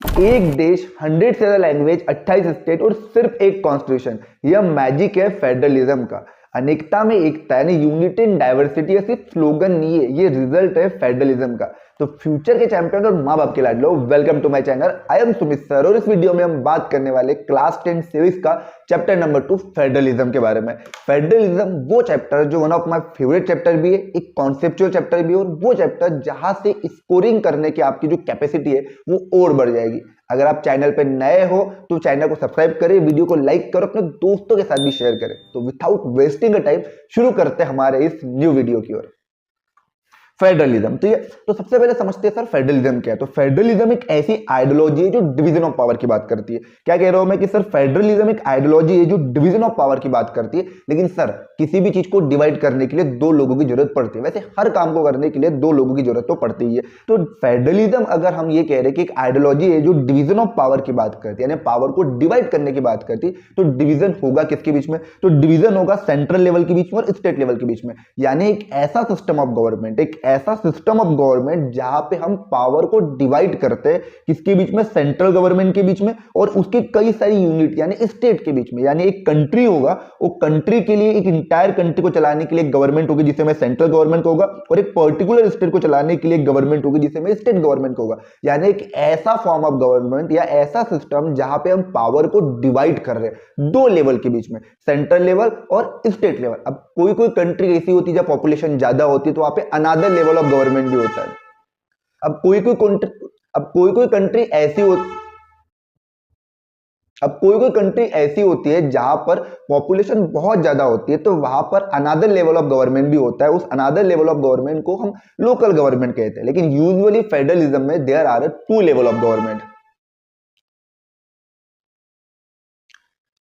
एक देश, 100 से ज्यादा लैंग्वेज, 28 स्टेट और सिर्फ एक कॉन्स्टिट्यूशन। यह मैजिक है फेडरलिज्म का। अनेकता में एकता यानी यूनिटी इन डाइवर्सिटी या सिर्फ स्लोगन नहीं है, ये रिजल्ट है फेडरलिज्म का। तो फ्यूचर के चैंपियन और माँ बाप के लाडलो, welcome to my channel. I am Sumit sir और इस वीडियो में हम बात करने वाले क्लास 10 सिविक्स का चैप्टर नंबर 2 फेडरलिज्म के बारे में। फेडरलिज्म वो चैप्टर जो one of my favourite chapter भी है, एक कॉन्सेप्चुअल चैप्टर भी है, और वो चैप्टर जहां से स्कोरिंग करने की आपकी जो कैपेसिटी है वो और बढ़ जाएगी। अगर आप चैनल पे नए हो तो चैनल को सब्सक्राइब करें, वीडियो को लाइक करो, अपने दोस्तों के साथ भी शेयर करें। तो विदाउट वेस्टिंग टाइम शुरू करते हैं हमारे इस न्यू वीडियो की ओर। फेडरलिज्म, तो सबसे पहले समझते हैं सर फेडरलिज्म क्या है। तो फेडरलिज्म एक ऐसी आइडियोलॉजी है जो डिवीजन ऑफ पावर की बात करती है। क्या कह रहा हूं मैं कि सर फेडरलिज्म एक आइडियोलॉजी है जो डिवीजन ऑफ पावर की बात करती है। लेकिन सर किसी भी चीज को डिवाइड करने के लिए दो लोगों की जरूरत पड़ती है। वैसे हर काम को करने के लिए दो लोगों की जरूरत तो पड़ती ही है। तो फेडरलिज्म अगर हम ये कह रहे हैं कि एक आइडियोलॉजी है जो डिवीजन ऑफ पावर की बात करती है, यानी पावर को डिवाइड करने की बात करती है, तो डिवीजन होगा किसके बीच में? तो डिवीजन होगा सेंट्रल लेवल के बीच में और स्टेट लेवल के बीच में। यानी एक ऐसा सिस्टम ऑफ गवर्नमेंट, एक ऐसा सिस्टम ऑफ गवर्नमेंट जहां पे हम पावर को डिवाइड करते हैं किसके बीच में? सेंट्रल गवर्नमेंट के बीच में और उसकी कई सारी यूनिट यानी स्टेट के बीच में। यानी एक कंट्री होगा, वो कंट्री के लिए, एक इंटायर कंट्री को चलाने के लिए गवर्नमेंट होगी जिसे में सेंट्रल गवर्नमेंट होगा, और एक पर्टिकुलर स्टेट को चलाने के लिए गवर्नमेंट होगी जिसे में स्टेट गवर्नमेंट होगा। यानी एक ऐसा फॉर्म ऑफ गवर्नमेंट या ऐसा सिस्टम जहां पे हम पावर को डिवाइड कर रहे हैं दो लेवल के बीच में, सेंट्रल लेवल और स्टेट लेवल। अब कोई कोई कंट्री ऐसी होती है जब पॉपुलेशन ज्यादा होती है तो वहां पे अनदर लेवल ऑफ गवर्नमेंट भी होता है। अब कोई कोई कंट्री ऐसी होती अब कोई कोई कंट्री ऐसी होती है जहां पर पॉपुलेशन बहुत ज्यादा होती है, तो वहां पर अनदर लेवल ऑफ गवर्नमेंट भी होता है। उस अनदर लेवल ऑफ गवर्नमेंट को हम लोकल गवर्नमेंट कहते हैं। लेकिन यूजुअली फेडरलिज्म में there are two level of government.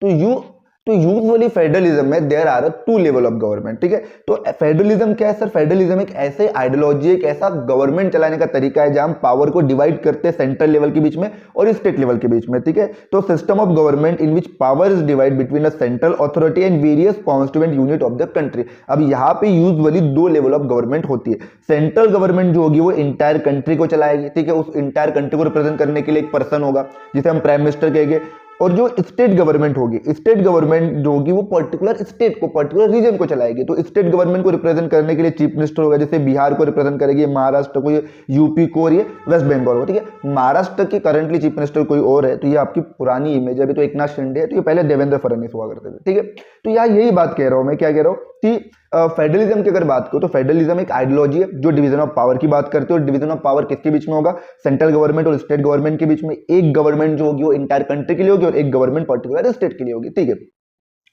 तो यू तो यूजुअली फेडरलिज्म में there are two level of government. ठीक है, तो फेडरलिज्म क्या है सर? फेडरलिज्म एक ऐसे आइडियोलॉजी, एक ऐसा गवर्नमेंट चलाने का तरीका है जहां हम पावर को डिवाइड करते हैं सेंट्रल लेवल के बीच में और स्टेट लेवल के बीच में। ठीक है, तो system of government in which power is divide between a central authority and various constituent unit of the country. अब यहाँ पे यूजुअली दो लेवल ऑफ गवर्नमेंट होती है। सेंट्रल गवर्नमेंट जो होगी वो इंटायर कंट्री को चलाएगी। ठीक है, उस इंटायर कंट्री को रिप्रेजेंट करने के लिए एक पर्सन होगा जिसे हम प्राइम मिनिस्टर कहेंगे। और जो स्टेट गवर्नमेंट होगी, स्टेट गवर्नमेंट जो होगी वो पर्टिकुलर स्टेट को, पर्टिकुलर रीजन को चलाएगी। तो स्टेट गवर्नमेंट को रिप्रेजेंट करने के लिए चीफ मिनिस्टर होगा, जैसे बिहार को रिप्रेजेंट करेगी, महाराष्ट्र को, यूपी को, और ये वेस्ट बंगाल को। ठीक है, महाराष्ट्र की करंटली चीफ मिनिस्टर कोई और है, तो ये आपकी पुरानी इमेज है। अभी तो एकनाथ शिंदे है, तो ये पहले देवेंद्र फडणवीस हुआ करते थे। ठीक है, तो यहाँ यही बात कह रहा हूं मैं, क्या कह रहा हूं कि फेडरलिज्म की अगर बात करो तो फेडरलिज्म एक आइडियोलॉजी है जो डिवीजन ऑफ पावर की बात करती है। और डिवीजन ऑफ पावर किसके बीच में होगा? सेंट्रल गवर्नमेंट और स्टेट गवर्नमेंट के बीच में। एक गवर्नमेंट जो होगी वो इंटायर कंट्री के लिए होगी और एक गवर्नमेंट पर्टिकुलर स्टेट के लिए होगी। ठीक है,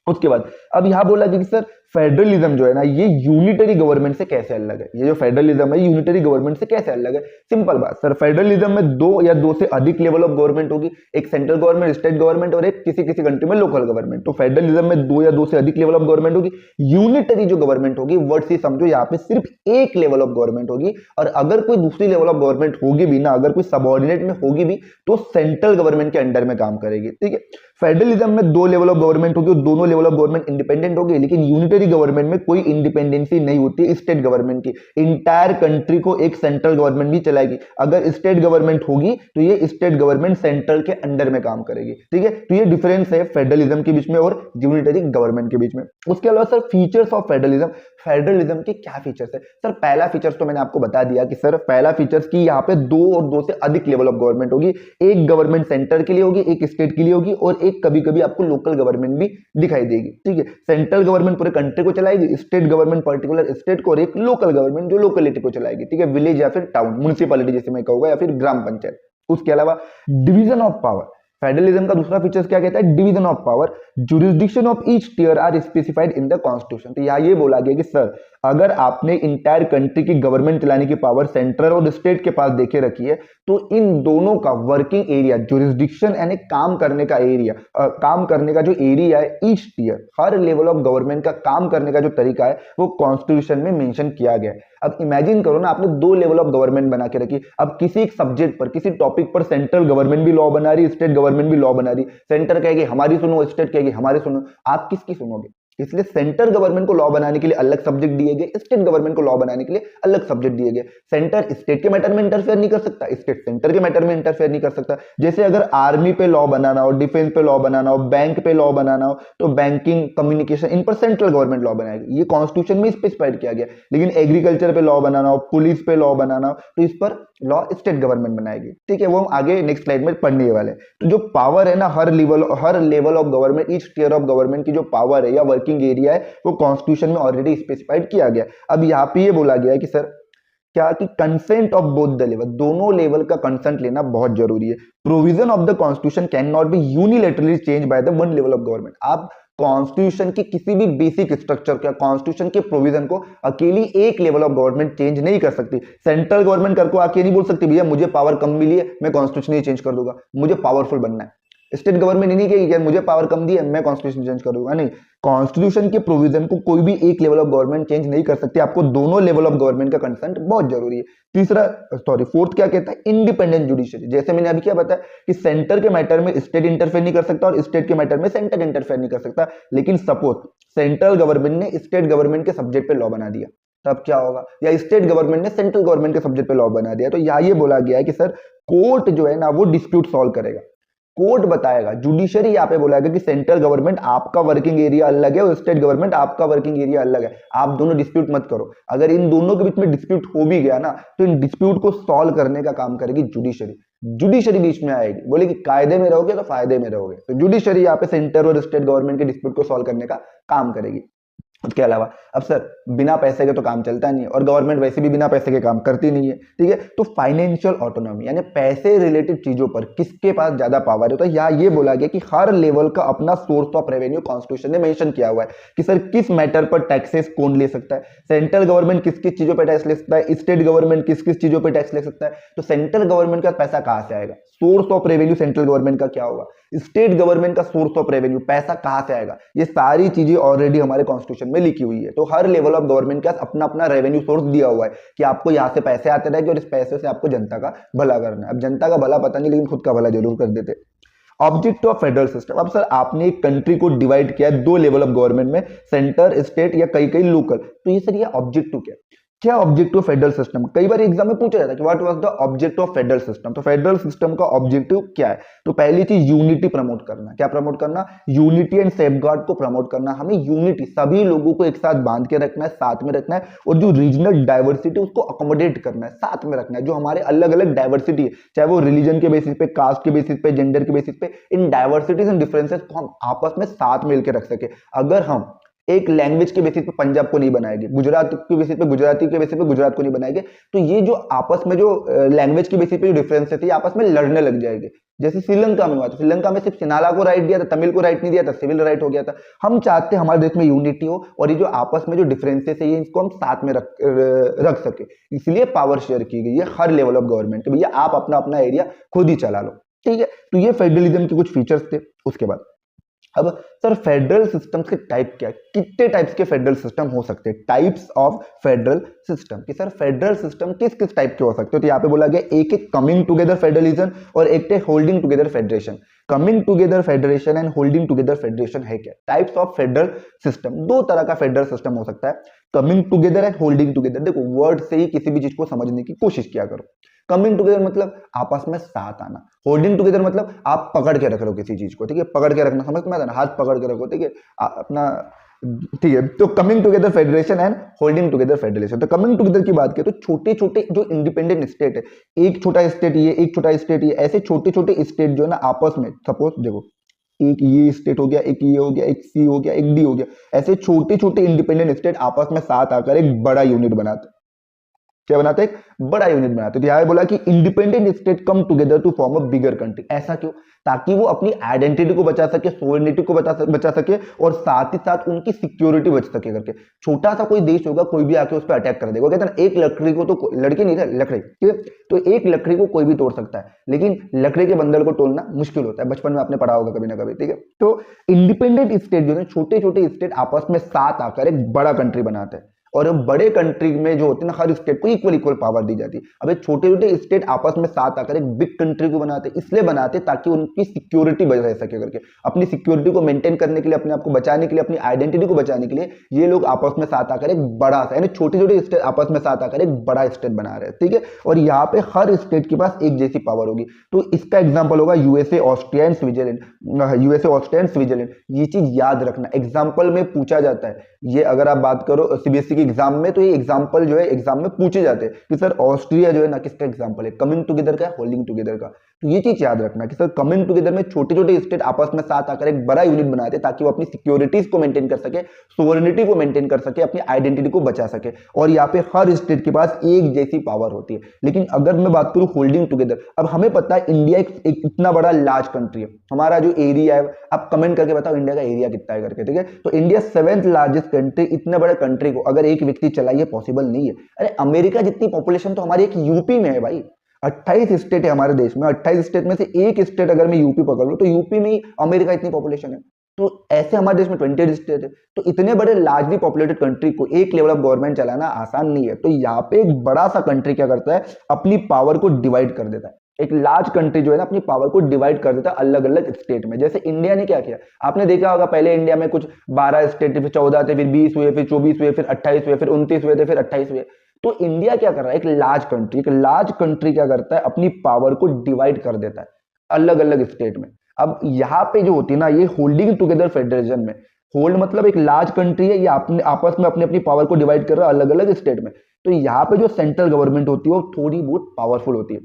उसके बाद अब यहां बोला कि सर फेडरलिज्म जो है ना, ये यूनिटरी गवर्नमेंट से कैसे अलग है? ये जो फेडरलिज्म है यूनिटरी गवर्नमेंट से कैसे अलग है? सिंपल बात सर, फेडरलिज्म में दो या दो से अधिक लेवल ऑफ गवर्नमेंट होगी, एक सेंट्रल गवर्नमेंट, स्टेट गवर्नमेंट, और एक किसी किसी कंट्री में लोकल गवर्नमेंट। तो फेडरलिज्म में दो या दो से अधिक लेवल ऑफ गवर्नमेंट होगी। यूनिटरी जो गवर्नमेंट होगी, वर्ड से समझो यहाँ पे सिर्फ एक लेवल ऑफ गवर्नमेंट होगी। और अगर कोई दूसरी लेवल ऑफ गवर्नमेंट होगी भी ना, अगर कोई सबऑर्डिनेट में होगी भी, तो सेंट्रल गवर्नमेंट के अंडर में काम करेगी। ठीक है, फेडरलिज्म में दो लेवल ऑफ गवर्नमेंट होगी, दोनों लेवल ऑफ गवर्नमेंट इंडिपेंडेंट होगी। लेकिन यूनिटरी गवर्नमेंट में कोई इंडिपेंडेंसी नहीं होती स्टेट गवर्नमेंट की। इंटायर कंट्री को एक सेंट्रल गवर्नमेंट भी चलाएगी। अगर स्टेट गवर्नमेंट होगी तो ये स्टेट गवर्नमेंट सेंट्रल के अंडर में काम करेगी। ठीक है, तो ये डिफरेंस है फेडरलिज्म के बीच में और यूनिटरी गवर्नमेंट के बीच में। उसके अलावा sir features of federalism, federalism के क्या फीचर्स है सर? पहला फीचर्स तो मैंने आपको बता दिया कि सर पहला फीचर्स की यहाँ पे दो और दो से अधिक लेवल ऑफ गवर्नमेंट होगी। एक गवर्नमेंट सेंटर के लिए होगी, एक स्टेट के लिए होगी, और एक कभी कभी आपको लोकल गवर्नमेंट भी दिखाई देगी। ठीक है, सेंट्रल गवर्नमेंट पूरे कंट्री को चलाएगी, स्टेट गवर्नमेंट पर्टिकुलर स्टेट को, और एक लोकल गवर्नमेंट जो लोकलिटी को चलाएगी। ठीक है, विलेज या फिर टाउन, म्युनिसिपैलिटी जैसे मैं कहूंगा, या फिर ग्राम पंचायत। उसके अलावा डिवीजन ऑफ पावर, फेडरलिज्म का दूसरा फीचर्स क्या कहता है? Division of power, jurisdiction of each tier are specified in the constitution. तो यहाँ ये बोला गया कि सर अगर आपने इंटायर कंट्री की गवर्नमेंट चलाने की पावर सेंट्रल और स्टेट के पास देखे रखी है, तो इन दोनों का वर्किंग एरिया, जुरिस्डिक्शन यानी काम करने का एरिया, काम करने का जो एरिया है, ईच टियर, हर लेवल ऑफ गवर्नमेंट का काम करने का जो तरीका है वो कॉन्स्टिट्यूशन में मेंशन किया गया है। अब इमेजिन करो ना, आपने दो लेवल ऑफ गवर्नमेंट बना के रखी। अब किसी एक सब्जेक्ट पर, किसी टॉपिक पर सेंट्रल गवर्नमेंट भी लॉ बना रही, स्टेट गवर्नमेंट भी लॉ बना रही। सेंटर कहेगी हमारी सुनो, स्टेट कहेगी हमारी सुनो, आप किसकी सुनोगे? इसलिए सेंट्रल गवर्नमेंट को लॉ बनाने के लिए अलग सब्जेक्ट दिए गए, स्टेट गवर्नमेंट को लॉ बनाने के लिए अलग सब्जेक्ट दिए गए। सेंटर स्टेट के मैटर में इंटरफेयर नहीं कर सकता, स्टेट सेंटर के मैटर में इंटरफेयर नहीं कर सकता। जैसे अगर आर्मी पे लॉ बनाना हो, डिफेंस पे लॉ बनाना हो, बैंक पे लॉ बनाना हो, तो बैंकिंग, कम्युनिकेशन, इन पर सेंट्रल गवर्नमेंट लॉ बनाएगी, ये कॉन्स्टिट्यूशन में स्पेसिफाइड किया गया। लेकिन एग्रीकल्चर पे लॉ बनाना हो, पुलिस पे लॉ बनाना हो, तो इस पर लॉ स्टेट गवर्नमेंट बनाएगी। ठीक है, वो हम आगे नेक्स्ट स्लाइड में पढ़ने वाले हैं। तो जो पावर है ना, हर level of government, each tier of government की जो पावर है या वर्किंग एरिया है, वो कॉन्स्टिट्यूशन में ऑलरेडी स्पेसिफाइड किया गया। अब यहाँ पे ये बोला गया है कि सर क्या कि consent of both the level, दोनों लेवल का कंसेंट लेना बहुत जरूरी है। Provision of the constitution can not be unilaterally change by the one level of government. आप कॉन्स्टिट्यूशन की किसी भी बेसिक स्ट्रक्चर का, कॉन्स्टिट्यूशन के प्रोविजन को अकेली एक लेवल ऑफ गवर्नमेंट चेंज नहीं कर सकती। सेंट्रल गवर्नमेंट करके आके नहीं बोल सकती भैया मुझे पावर कम मिली है मैं कॉन्स्टिट्यूशन ही चेंज कर दूंगा, मुझे पावरफुल बनना है। स्टेट गवर्नमेंट नहीं कहेगी कि मुझे पावर कम दी है मैं कॉन्स्टिट्यूशन चेंज कर दूंगा, नहीं। कॉन्स्टिट्यूशन के प्रोविजन को कोई भी एक लेवल ऑफ गवर्नमेंट चेंज नहीं कर सकती, आपको दोनों लेवल ऑफ गवर्नमेंट का कंसेंट बहुत जरूरी है। फोर्थ क्या कहता है, इंडिपेंडेंट जुडिशरी। जैसे मैंने अभी क्या बताया कि सेंटर के मैटर में स्टेट इंटरफेयर नहीं कर सकता और स्टेट के मैटर में सेंटर इंटरफेयर नहीं कर सकता। लेकिन सपोज सेंट्रल गवर्नमेंट ने स्टेट गवर्नमेंट के सब्जेक्ट पे लॉ बना दिया, तब क्या होगा, या स्टेट गवर्नमेंट ने सेंट्रल गवर्नमेंट के सब्जेक्ट पे लॉ बना दिया, तो यहाँ ये बोला गया है कि सर कोर्ट जो है ना वो डिस्प्यूट सॉल्व करेगा, कोर्ट बताएगा। जुडिशरी यहाँ पे बोला गया कि सेंट्रल गवर्नमेंट आपका वर्किंग एरिया अलग है और स्टेट गवर्नमेंट आपका वर्किंग एरिया अलग है, आप दोनों डिस्प्यूट मत करो। अगर इन दोनों के बीच में डिस्प्यूट हो भी गया ना, तो इन डिस्प्यूट को सॉल्व करने का काम करेगी जुडिशरी। जुडिशरी बीच में आएगी, बोले कि कायदे में रहोगे तो फायदे में रहोगे, तो जुडिशरी यहाँ पे सेंटर और स्टेट गवर्नमेंट के डिस्प्यूट को सॉल्व करने का काम करेगी। उसके अलावा अब सर बिना पैसे के तो काम चलता नहीं है और गवर्नमेंट वैसे भी बिना पैसे के काम करती नहीं है, ठीक है। तो फाइनेंशियल ऑटोनॉमी यानी पैसे रिलेटेड चीजों पर किसके पास ज्यादा पावर है, तो यहाँ ये बोला गया कि हर लेवल का अपना सोर्स ऑफ रेवेन्यू कॉन्स्टिट्यूशन ने मेंशन किया हुआ है कि सर किस मैटर पर टैक्सेस कौन ले सकता है। सेंट्रल गवर्नमेंट किस किस चीजों पर टैक्स ले सकता है, स्टेट गवर्नमेंट किस किस चीजों पर टैक्स ले सकता है। तो सेंट्रल गवर्नमेंट का पैसा कहां से आएगा, source of revenue central government का क्या होगा, स्टेट गवर्नमेंट का सोर्स ऑफ रेवेन्यू पैसा कहां से आएगा, ये सारी चीजें ऑलरेडी हमारे कॉन्स्टिट्यूशन में लिखी हुई है। तो हर लेवल ऑफ गवर्नमेंट का अपना अपना रेवेन्यू सोर्स दिया हुआ है कि आपको यहां से पैसे आते रहेंगे और इस पैसे से आपको जनता का भला करना है। अब जनता का भला पता नहीं लेकिन खुद का भला जरूर कर देते। ऑब्जेक्टिव ऑफ फेडरल सिस्टम, अब सर आपने एक कंट्री को डिवाइड किया है दो लेवल ऑफ गवर्नमेंट में, सेंटर, स्टेट या कई कई लोकल, तो ये सर ये ऑब्जेक्टिव क्या ऑब्जेक्टिव ऑफ फेडरल सिस्टम, कई बार एग्जाम में पूछा जाता है कि what was the objective of federal system. तो फेडरल सिस्टम का ऑब्जेक्टिव क्या है, तो पहली चीज यूनिटी प्रमोट करना। क्या प्रमोट करना, यूनिटी एंड सेफगार्ड को प्रमोट करना। हमें यूनिटी, सभी लोगों को एक साथ बांध के रखना है, साथ में रखना है, और जो रीजनल डाइवर्सिटी उसको अकोमोडेट करना है, साथ में रखना है। जो हमारे अलग अलग डाइवर्सिटी है, चाहे वो रिलीजन के बेसिस पे, कास्ट के बेसिस पे, जेंडर के बेसिस पे, इन डाइवर्सिटीज एंड डिफरेंसेस को हम आपस में साथ मिलकर रख सके। अगर हम एक लैंग्वेज के बेसिस पे पंजाब को नहीं बनाएंगे, गुजरात के बेसिस पे गुजराती के बेसिस पे गुजरात को नहीं बनाएंगे, तो ये जो आपस में जो लैंग्वेज के बेसिस पे जो डिफरेंसेस है आपस में लड़ने लग जाएंगे। जैसे श्रीलंका में हुआ था, श्रीलंका में सिर्फ सिनाला को राइट दिया था, तमिल को राइट नहीं दिया था, सिविल राइट हो गया था। हम चाहते हैं हमारे देश में यूनिटी हो और ये जो आपस में जो डिफरेंसेस है ये इसको हम साथ में रख सके, इसलिए पावर शेयर की गई है हर लेवल ऑफ गवर्नमेंट। भैया आप अपना अपना एरिया खुद ही चला लो, ठीक है। तो ये फेडरलिज्म के कुछ फीचर्स थे। उसके बाद अब सर फेडरल सिस्टम्स के टाइप क्या है, कितने टाइप्स के फेडरल सिस्टम हो सकते हैं, टाइप्स ऑफ फेडरल सिस्टम, कि सर फेडरल सिस्टम किस किस टाइप के हो सकते हैं। तो यहाँ पे बोला गया एक एक कमिंग टुगेदर फेडरलिज्म और एक थे holding together federation. Coming together federation and holding together federation है क्या, टाइप्स ऑफ फेडरल सिस्टम। दो तरह का फेडरल सिस्टम हो सकता है, coming together and holding together. देखो वर्ड से ही किसी भी चीज को समझने की कोशिश किया करो। कमिंग टुगेदर मतलब आपस में साथ आना, होल्डिंग टुगेदर मतलब आप पकड़ के रख रहे हो किसी चीज को, ठीक है, पकड़ के रखना, समझ में आता है ना, हाथ पकड़ के रखो, ठीक है, अपना, ठीक है। तो coming together federation and holding together federation. तो कमिंग टुगेदर की बात करें तो छोटे छोटे जो इंडिपेंडेंट स्टेट है, एक छोटा स्टेट ये, एक छोटा स्टेट ये, ऐसे छोटे छोटे स्टेट जो है ना आपस में, सपोज देखो एक ये स्टेट हो गया, एक ये हो गया, एक सी हो गया, एक डी हो गया, ऐसे छोटे छोटे इंडिपेंडेंट स्टेट आपस में साथ आकर एक बड़ा यूनिट बनाते हैं। क्या बनाते हैं, एक बड़ा यूनिट बनाते हैं। तो यहाँ बोला कि independent state come together to form a bigger country. ऐसा क्यों, ताकि वो अपनी आइडेंटिटी को बचा सके, सोवरेनिटी को बचा सके और साथ ही साथ उनकी सिक्योरिटी बच सके करके। छोटा सा कोई देश होगा, कोई भी आके उस पर अटैक कर देगा, कहते हैं ना एक लकड़ी को तो, लड़की नहीं था लकड़ी, ठीक है, तो एक लकड़ी को कोई भी तोड़ सकता है, लेकिन लकड़ी के बंडल को तोड़ना मुश्किल होता है, बचपन में आपने पढ़ा होगा कभी ना कभी, ठीक है। तो इंडिपेंडेंट स्टेट जो है, छोटे छोटे स्टेट आपस में साथ आकर एक बड़ा कंट्री बनाते हैं। और बड़े कंट्री में जो होते हैं ना, हर स्टेट को इक्वल इक्वल पावर दी जाती है। अब ये छोटे छोटे स्टेट आपस में साथ आकर एक बिग कंट्री को बनाते हैं, इसलिए बनाते ताकि उनकी सिक्योरिटी बच रह सके करके, अपनी सिक्योरिटी को मेंटेन करने के लिए, अपने आप को बचाने के लिए, अपनी आइडेंटिटी को बचाने के लिए ये लोग आपस में साथ आकर एक बड़ा सा, यानी छोटे छोटे स्टेट आपस में साथ आकर एक बड़ा स्टेट बना रहे हैं, ठीक है। और यहाँ पे हर स्टेट के पास एक जैसी पावर होगी। तो इसका एग्जाम्पल होगा USA, Austria and Switzerland. USA, Austria and Switzerland, ये चीज याद रखना, एग्जाम्पल में पूछा जाता है ये। अगर आप बात करो सीबीएसई के एग्जाम में, तो ये एग्जाम्पल जो है एग्जाम में पूछे जाते हैं कि सर ऑस्ट्रिया जो है ना किसका एग्जाम्पल है, कमिंग टुगेदर का, होल्डिंग टुगेदर का। तो ये चीज याद रखना कि सर कमिंग टुगेदर में छोटे छोटे स्टेट आपस में साथ आकर एक बड़ा यूनिट बनाते हैं ताकि वो अपनी सिक्योरिटीज को मेंटेन कर सके, सोवरेनिटी को मेंटेन कर सके, अपनी आइडेंटिटी को बचा सके। और यहाँ पे हर स्टेट के पास एक जैसी पावर होती है। लेकिन अगर मैं बात करूं होल्डिंग टुगेदर, अब हमें पता है इंडिया एक इतना बड़ा लार्ज कंट्री है, हमारा जो एरिया है, आप कमेंट करके बताओ इंडिया का एरिया कितना है करके, ठीक है। तो इंडिया 7th लार्जेस्ट कंट्री, इतने बड़े कंट्री को अगर एक व्यक्ति चलाइए पॉसिबल नहीं है। अरे अमेरिका जितनी पॉपुलेशन तो हमारी एक यूपी में है भाई, 28 स्टेट है हमारे देश में, 28 स्टेट में से एक स्टेट अगर मैं यूपी पकड़ लूं तो यूपी में ही अमेरिका इतनी पॉपुलेशन है। तो ऐसे हमारे देश में 28 स्टेट है। तो इतने बड़े लार्जली पॉपुलेटेड कंट्री को एक लेवल ऑफ गवर्नमेंट चलाना आसान नहीं है। तो यहाँ पे एक बड़ा सा कंट्री क्या करता है, अपनी पावर को डिवाइड कर देता है। एक लार्ज कंट्री जो है ना अपनी पावर को डिवाइड कर देता है अलग अलग स्टेट में। जैसे इंडिया ने क्या किया, आपने देखा होगा पहले इंडिया में कुछ 12 स्टेट थे, फिर 14 थे, फिर 20 हुए, फिर 24 हुए, फिर 28 हुए, फिर 29 हुए थे, फिर 28 हुए। तो इंडिया क्या कर रहा है, एक लार्ज कंट्री क्या करता है, अपनी पावर को डिवाइड कर देता है अलग अलग स्टेट में। अब यहाँ पे जो होती है ना, ये होल्डिंग टुगेदर फेडरेशन में, होल्ड मतलब एक लार्ज कंट्री है, ये अपने आपस में अपनी अपनी पावर को डिवाइड कर रहा है अलग अलग स्टेट में। तो यहाँ पे जो सेंट्रल गवर्नमेंट होती है वो थोड़ी बहुत पावरफुल होती है।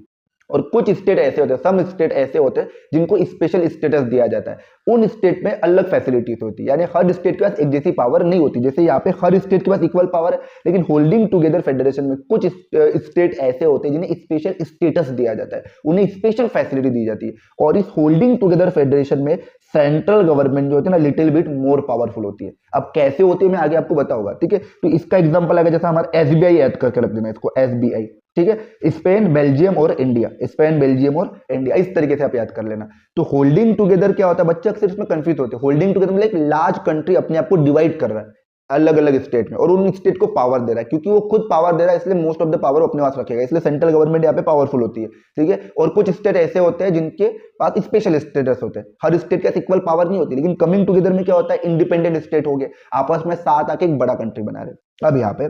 और कुछ स्टेट ऐसे होते हैं, सम स्टेट ऐसे होते हैं जिनको स्पेशल स्टेटस दिया जाता है, उन स्टेट में अलग फैसिलिटीज होती है, यानी हर स्टेट के पास एक जैसी पावर नहीं होती। जैसे यहाँ पे हर स्टेट के पास इक्वल पावर है, लेकिन होल्डिंग टुगेदर फेडरेशन में कुछ स्टेट ऐसे होते हैं जिन्हें स्पेशल स्टेटस दिया जाता है, उन्हें स्पेशल फैसिलिटी दी जाती है। और इस होल्डिंग टुगेदर फेडरेशन में सेंट्रल गवर्नमेंट जो होती है ना लिटिल बिट मोर पावरफुल होती है। अब कैसे होती है मैं आगे आपको बताऊंगा, ठीक है। तो इसका एग्जांपल आएगा, जैसा हमारा एसबीआई ऐड करके रख देना इसको, एसबीआई, ठीक है। स्पेन, बेल्जियम और इंडिया, स्पेन, बेल्जियम और इंडिया, इस तरीके से आप याद कर लेना। तो होल्डिंग टुगेदर क्या होता है, बच्चे अक्सर इसमें कंफ्यूज होते हैं। होल्डिंग टुगेदर मतलब एक लार्ज कंट्री अपने आप को डिवाइड कर रहा है अलग अलग स्टेट में, और उन स्टेट को पावर दे रहा है। क्योंकि वो खुद पावर दे रहा है इसलिए मोस्ट ऑफ द पावर अपने पास रखेगा, इसलिए सेंट्रल गवर्नमेंट यहाँ पे पावरफुल होती है, ठीक है। और कुछ स्टेट ऐसे होते हैं जिनके पास स्पेशल स्टेटस होते हैं, हर स्टेट के इक्वल पावर नहीं होती। लेकिन कमिंग टुगेदर में क्या होता है, इंडिपेंडेंट स्टेट हो गए, आपस में साथ आके एक बड़ा कंट्री बना रहे। अब यहाँ पे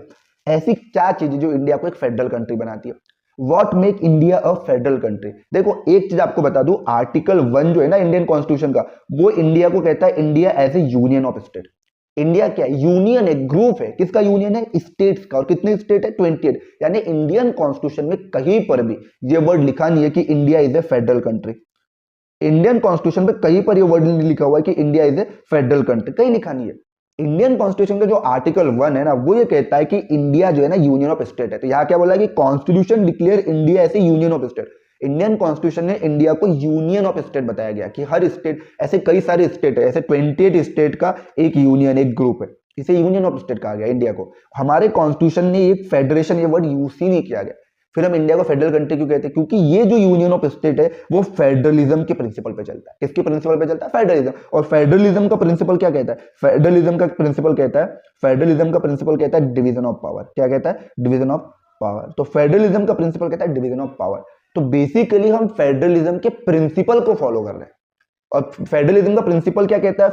ऐसी क्या चीजें जो इंडिया को एक फेडरल कंट्री बनाती है, what make India a federal country. देखो एक चीज आपको बता दूं, आर्टिकल 1 जो है ना इंडियन कॉन्स्टिट्यूशन का, वो इंडिया को कहता है India as a union of state. India क्या है, यूनियन है, ग्रुप है, किसका यूनियन है, स्टेट्स का। और कितने स्टेट है, 28। यानी इंडियन कॉन्स्टिट्यूशन में कहीं पर भी ये वर्ड लिखा नहीं है कि India is a federal country. Indian constitution में कहीं पर ये वर्ड नहीं लिखा हुआ है कि India is a federal country, कहीं लिखा नहीं है। इंडियन कॉन्स्टिट्यूशन का जो आर्टिकल 1 है ना, वो ये कहता है कि इंडिया जो है ना यूनियन ऑफ स्टेट है। तो यहाँ क्या बोला है कि constitution declare India as a union of state. Indian constitution ने इंडिया को यूनियन ऑफ स्टेट बताया गया कि हर स्टेट, ऐसे कई सारे स्टेट है, ऐसे 28 स्टेट का एक यूनियन, एक ग्रुप है, इसे यूनियन ऑफ स्टेट कहा गया इंडिया को। हमारे कॉन्स्टिट्यूशन ने एक फेडरेशन, ये वर्ड यूज ही नहीं किया गया। फिर हम इंडिया को फेडरल कंट्री क्यों कहते हैं, क्योंकि ये जो यूनियन ऑफ स्टेट है वो फेडरलिज्म के प्रिंसिपल पे चलता है। किसके प्रिंसिपल पे चलता है, फेडरलिज्म। और फेडरलिज्म का प्रिंसिपल क्या कहता है, फेडरलिज्म का प्रिंसिपल कहता है डिवीजन ऑफ पावर। क्या कहता है, डिवीजन ऑफ पावर। तो फेडरलिज्म का प्रिंसिपल कहता है डिवीजन ऑफ पावर। तो बेसिकली हम फेडरलिज्म के प्रिंसिपल को फॉलो कर रहे हैं। और फेडरलिज्म का प्रिंसिपल क्या कहता है,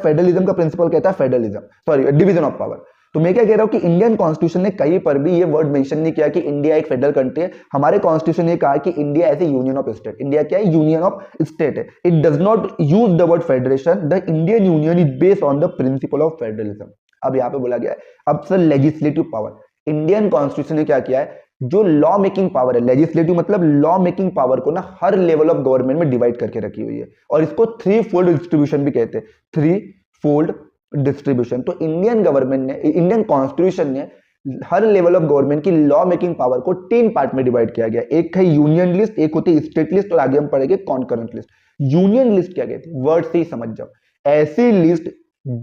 डिवीजन ऑफ पावर। तो मैं क्या कह रहा हूं कि इंडियन कॉन्स्टिट्यूशन ने कहीं पर भी ये वर्ड मेंशन नहीं किया कि इंडिया एक फेडरल कंट्री है। हमारे कॉन्स्टिट्यूशन ने कहा कि India as a union of state. India क्या है, यूनियन ऑफ स्टेट है। It does not use the word federation. The Indian union is based on the principle of federalism. अब यहां पे बोला गया है, अब sir legislative power, Indian constitution ने क्या किया है, जो लॉ मेकिंग पावर है, लेजिस्लेटिव मतलब लॉ मेकिंग पावर को ना हर लेवल ऑफ गवर्नमेंट में डिवाइड करके रखी हुई है। और इसको 3-fold डिस्ट्रीब्यूशन भी कहते हैं, 3-fold डिस्ट्रीब्यूशन। तो इंडियन गवर्नमेंट ने, इंडियन कॉन्स्टिट्यूशन ने हर लेवल ऑफ गवर्नमेंट की लॉ मेकिंग पावर को 3 पार्ट में डिवाइड किया गया। एक है यूनियन लिस्ट, एक होती है स्टेट लिस्ट, और आगे हम पढ़ेंगे कॉन्करेंट लिस्ट। यूनियन लिस्ट क्या कहती है, वर्ड से ही समझ जाओ, ऐसी लिस्ट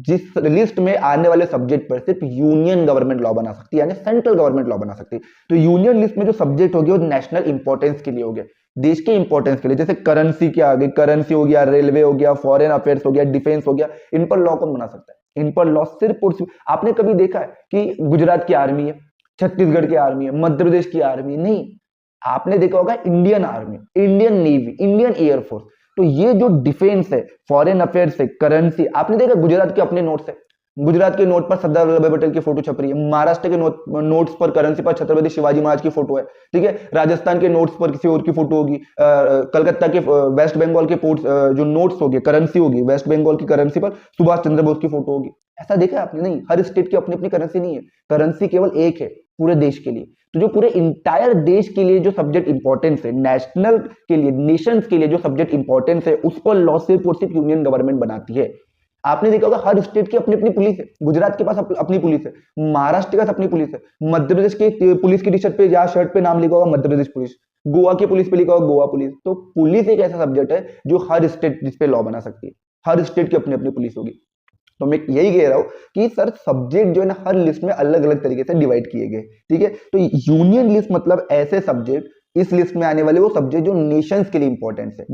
जिस लिस्ट में आने वाले सब्जेक्ट पर सिर्फ यूनियन गवर्नमेंट लॉ बना सकती है, यानी सेंट्रल गवर्नमेंट लॉ बना सकती है। तो यूनियन लिस्ट में जो सब्जेक्ट होगी वो नेशनल इंपॉर्टेंस के लिए हो गया, देश के इंपॉर्टेंस के लिए। जैसे करेंसी क्या आ गई, करेंसी हो गया, रेलवे हो गया, फॉरेन अफेयर्स हो गया, डिफेंस हो गया, इन पर लॉ कौन बना सकता है, इन पर लॉ सिर्फ और सिर्फ। आपने कभी देखा है कि गुजरात की आर्मी है, छत्तीसगढ़ की आर्मी है, मध्य प्रदेश की आर्मी नहीं, आपने देखा होगा Indian army, Indian navy, Indian air force. तो ये जो डिफेंस है, फॉरेन अफेयर्स है, करेंसी, आपने देखा गुजरात के अपने नोट्स है, गुजरात के नोट पर सरदार वल्लभ भाई पटेल की फोटो छप रही है, महाराष्ट्र के नोट्स पर करेंसी पर छत्रपति शिवाजी महाराज की फोटो है, ठीक है, राजस्थान के नोट्स पर किसी और की फोटो होगी, कलकत्ता के वेस्ट बंगाल के पोर्ट जो नोट्स होगी, करेंसी होगी, वेस्ट बंगाल की करेंसी पर सुभाष चंद्र बोस की फोटो होगी। ऐसा देखा आपने? नहीं, हर स्टेट की अपनी अपनी करेंसी नहीं है, करेंसी केवल एक है पूरे देश के लिए। तो जो पूरे इंटायर देश के लिए जो सब्जेक्ट इंपॉर्टेंस है, नेशनल के लिए, नेशंस के लिए जो सब्जेक्ट इंपॉर्टेंस है, उसको लॉ सिर्फ और सिर्फ यूनियन गवर्नमेंट बनाती है। आपने देखा होगा हर स्टेट की अपनी अपनी पुलिस है, गुजरात के पास अपनी पुलिस है, महाराष्ट्र के पास अपनी पुलिस है, मध्य प्रदेश की पुलिस की टी शर्ट पे या शर्ट पे नाम लिखा होगा मध्य प्रदेश पुलिस, गोवा की पुलिस पे लिखा होगा गोवा पुलिस। तो पुलिस एक ऐसा सब्जेक्ट है जो हर स्टेट जिस पे लॉ बना सकती है, हर स्टेट की अपनी अपनी पुलिस होगी। तो मैं यही कह रहा हूं कि सर सब्जेक्ट जो है ना हर लिस्ट में अलग अलग तरीके से डिवाइड किए गए, ठीक है। तो यूनियन लिस्ट मतलब ऐसे सब्जेक्ट, इस लिस्ट में आने वाले वो सब्जेक्ट जो नेशंस के लिए इंपॉर्टेंट है,